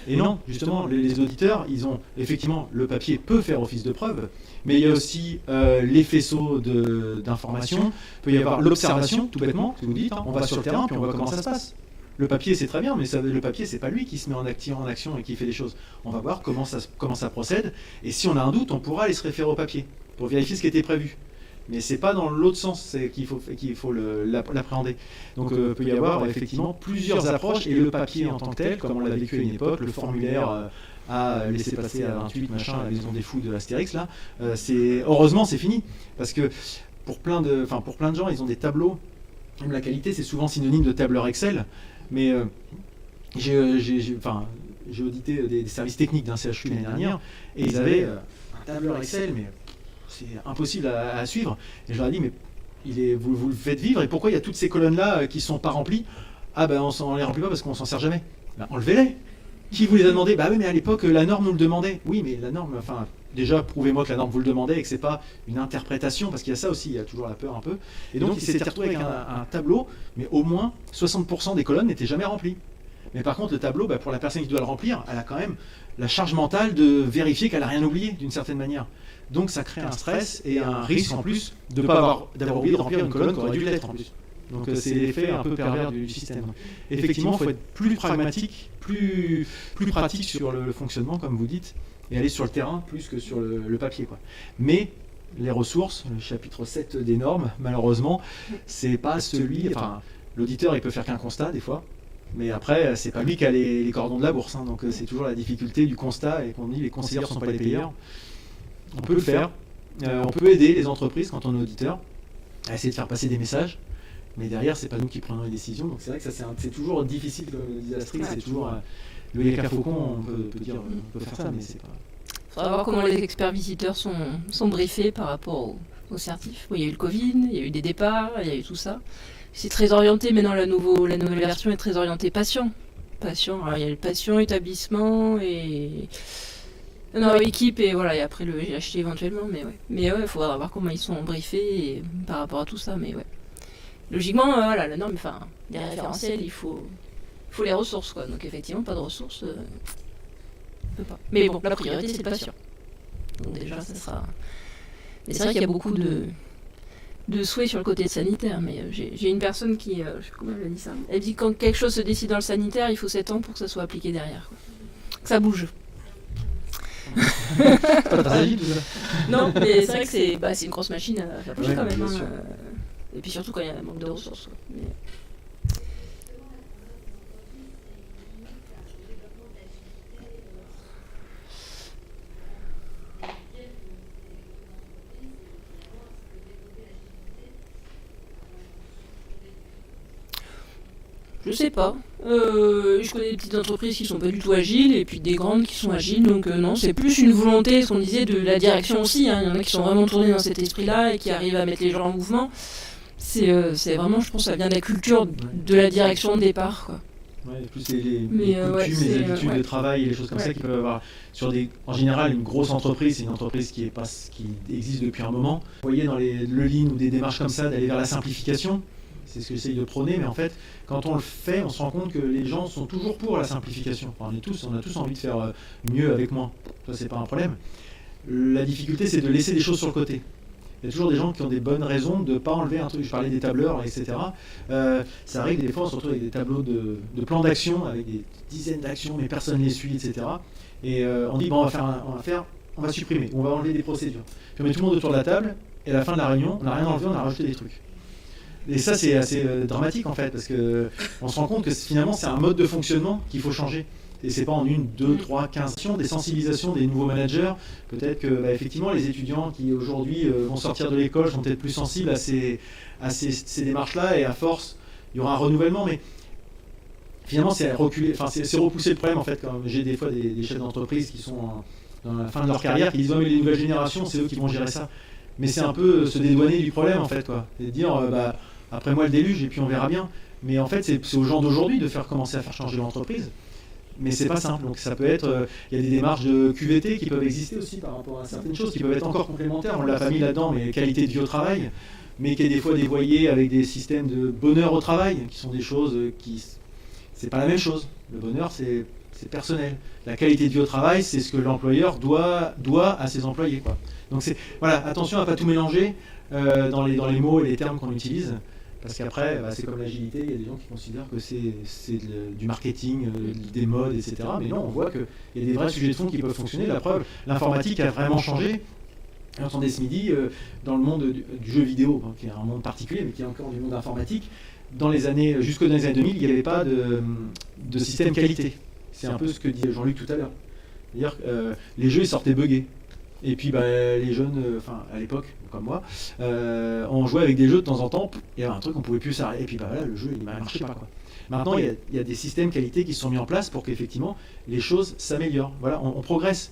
Et non, justement, les auditeurs, ils ont effectivement, le papier peut faire office de preuve, mais il y a aussi les faisceaux d'informations, il peut y avoir l'observation, tout bêtement, que vous dites, on va sur le terrain, puis on voit comment ça se passe. Le papier, c'est très bien, mais le papier, c'est pas lui qui se met en action et qui fait des choses. On va voir comment ça procède, et si on a un doute, on pourra aller se référer au papier, pour vérifier ce qui était prévu. Mais c'est pas dans l'autre sens qu'il faut l'appréhender. Donc peut y avoir effectivement plusieurs approches, et le papier en tant que tel, comme on l'a vécu à une époque, le formulaire à laisser passer à 28 machin, la maison des fous de Astérix là, heureusement c'est fini, parce que pour plein de gens, ils ont des tableaux. Même la qualité, c'est souvent synonyme de tableur Excel, mais j'ai audité des services techniques d'un CHU l'année dernière, et ils avaient un tableur Excel, mais c'est impossible à suivre. Et je leur ai dit, mais vous le faites vivre, et pourquoi il y a toutes ces colonnes-là qui ne sont pas remplies? Ah ben on les remplit pas parce qu'on s'en sert jamais. Ben, enlevez-les. Qui vous les a demandés? Bah oui, mais à l'époque, la norme nous le demandait. Oui, mais la norme, déjà, prouvez-moi que la norme vous le demandait et que c'est pas une interprétation, parce qu'il y a ça aussi, il y a toujours la peur un peu. Et donc, il s'était retrouvé avec un tableau, mais au moins 60% des colonnes n'étaient jamais remplies. Mais par contre, le tableau, pour la personne qui doit le remplir, elle a quand même la charge mentale de vérifier qu'elle n'a rien oublié, d'une certaine manière. Donc, ça crée un stress et un risque en plus d'avoir oublié de remplir une colonne qui aurait dû l'être en plus. Donc c'est l'effet un peu pervers du système. Effectivement, il faut être plus pragmatique, plus pratique sur le fonctionnement, comme vous dites, et aller sur le terrain plus que sur le papier, quoi. Mais les ressources, le chapitre 7 des normes, malheureusement, c'est pas celui... Enfin, l'auditeur, il peut faire qu'un constat, des fois, mais après, c'est pas lui qui a les cordons de la bourse. Hein, donc c'est toujours la difficulté du constat, et qu'on dit les conseillers ne sont pas les payeurs. On peut le faire. On peut aider les entreprises, quand on est auditeur, à essayer de faire passer des messages. Mais derrière, c'est pas nous qui prenons les décisions. Donc c'est vrai que ça, c'est toujours difficile, comme le disait Astrid, c'est toujours... le Yaka Faucon, on peut dire, on peut faire ça, mais c'est pas... Il faudra voir comment les experts visiteurs sont briefés par rapport au certif. Bon, il y a eu le Covid, il y a eu des départs, il y a eu tout ça. C'est très orienté, maintenant la nouvelle version est très orientée patient. Alors il y a le patient, établissement et... Non, équipe et voilà, et après le GHT éventuellement, mais ouais. Mais ouais, il faudra voir comment ils sont briefés par rapport à tout ça, mais ouais. Logiquement, voilà, la norme, des référentiels, il faut les ressources, quoi. Donc effectivement, pas de ressources, on peut pas. Mais bon, la priorité, c'est le patient. Donc déjà, ça sera... Mais c'est vrai qu'il y a beaucoup de souhaits sur le côté sanitaire, mais j'ai une personne qui, je sais pas comment elle a dit ça, elle dit que quand quelque chose se décide dans le sanitaire, il faut 7 ans pour que ça soit appliqué derrière, quoi. Que ça bouge. Non, mais c'est vrai que c'est une grosse machine à faire bouger quand même. Et puis surtout quand il y a un manque de ressources. Mais... Je sais pas. Je connais des petites entreprises qui sont pas du tout agiles et puis des grandes qui sont agiles. Donc non, c'est plus une volonté, ce qu'on disait, de la direction aussi. Hein. Il y en a qui sont vraiment tournés dans cet esprit-là et qui arrivent à mettre les gens en mouvement. C'est vraiment, je pense, ça vient de la culture de la direction de départ, quoi. Ouais, plus les coutumes, les habitudes de travail et les choses comme ça qui peuvent avoir en général, une grosse entreprise, c'est une entreprise qui existe depuis un moment. Vous voyez dans le lean ou des démarches comme ça, d'aller vers la simplification, c'est ce que j'essaye de prôner, mais en fait, quand on le fait, on se rend compte que les gens sont toujours pour la simplification. Enfin, on a tous envie de faire mieux avec moins. Ça, c'est pas un problème. La difficulté, c'est de laisser des choses sur le côté. Il y a toujours des gens qui ont des bonnes raisons de ne pas enlever un truc. Je parlais des tableurs, etc. Ça arrive des fois, on se retrouve avec des tableaux de plans d'action, avec des dizaines d'actions, mais personne ne les suit, etc. Et on dit, bon, on va supprimer, on va enlever des procédures. Puis on met tout le monde autour de la table, et à la fin de la réunion, on n'a rien enlevé, on a rajouté des trucs. Et ça, c'est assez dramatique, en fait, parce qu'on se rend compte que finalement, c'est un mode de fonctionnement qu'il faut changer. Et c'est pas en 1, 2, 3, 15 actions, des sensibilisations des nouveaux managers. Peut-être que effectivement les étudiants qui aujourd'hui vont sortir de l'école sont peut-être plus sensibles à ces démarches-là, et à force, il y aura un renouvellement. Mais finalement, c'est repousser le problème, en fait. Quand j'ai des fois des chefs d'entreprise qui sont dans la fin de leur carrière, qui disent mais les nouvelles générations, c'est eux qui vont gérer ça. Mais c'est un peu se dédouaner du problème, en fait, quoi. Et dire après moi le déluge et puis on verra bien. Mais en fait, c'est aux gens d'aujourd'hui de commencer à faire changer l'entreprise. Mais c'est pas simple, donc ça peut être, il y a des démarches de QVT qui peuvent exister aussi par rapport à certaines choses qui peuvent être encore complémentaires, on l'a pas mis là-dedans, mais qualité de vie au travail, mais qui est des fois dévoyé avec des systèmes de bonheur au travail, qui sont des choses qui, c'est pas la même chose. Le bonheur, c'est personnel. La qualité de vie au travail, c'est ce que l'employeur doit à ses employés, quoi. Donc voilà, attention à pas tout mélanger dans les mots et les termes qu'on utilise. Parce qu'après, c'est comme l'agilité, il y a des gens qui considèrent que c'est du marketing, des modes, etc. Mais non, on voit qu'il y a des vrais sujets de fond qui peuvent fonctionner. La preuve, l'informatique a vraiment changé. Et on entendait ce midi, dans le monde du jeu vidéo, qui est un monde particulier, mais qui est encore du monde informatique, jusque dans les années 2000, il n'y avait pas de système qualité. C'est un peu ce que disait Jean-Luc tout à l'heure. C'est-à-dire que les jeux ils sortaient buggés. Et puis les jeunes, à l'époque, comme moi, on jouait avec des jeux de temps en temps, il y avait un truc qu'on pouvait plus s'arrêter, et puis voilà, le jeu il ne marchait pas, quoi. Maintenant, il y a des systèmes qualité qui se sont mis en place pour qu'effectivement les choses s'améliorent. Voilà, on progresse.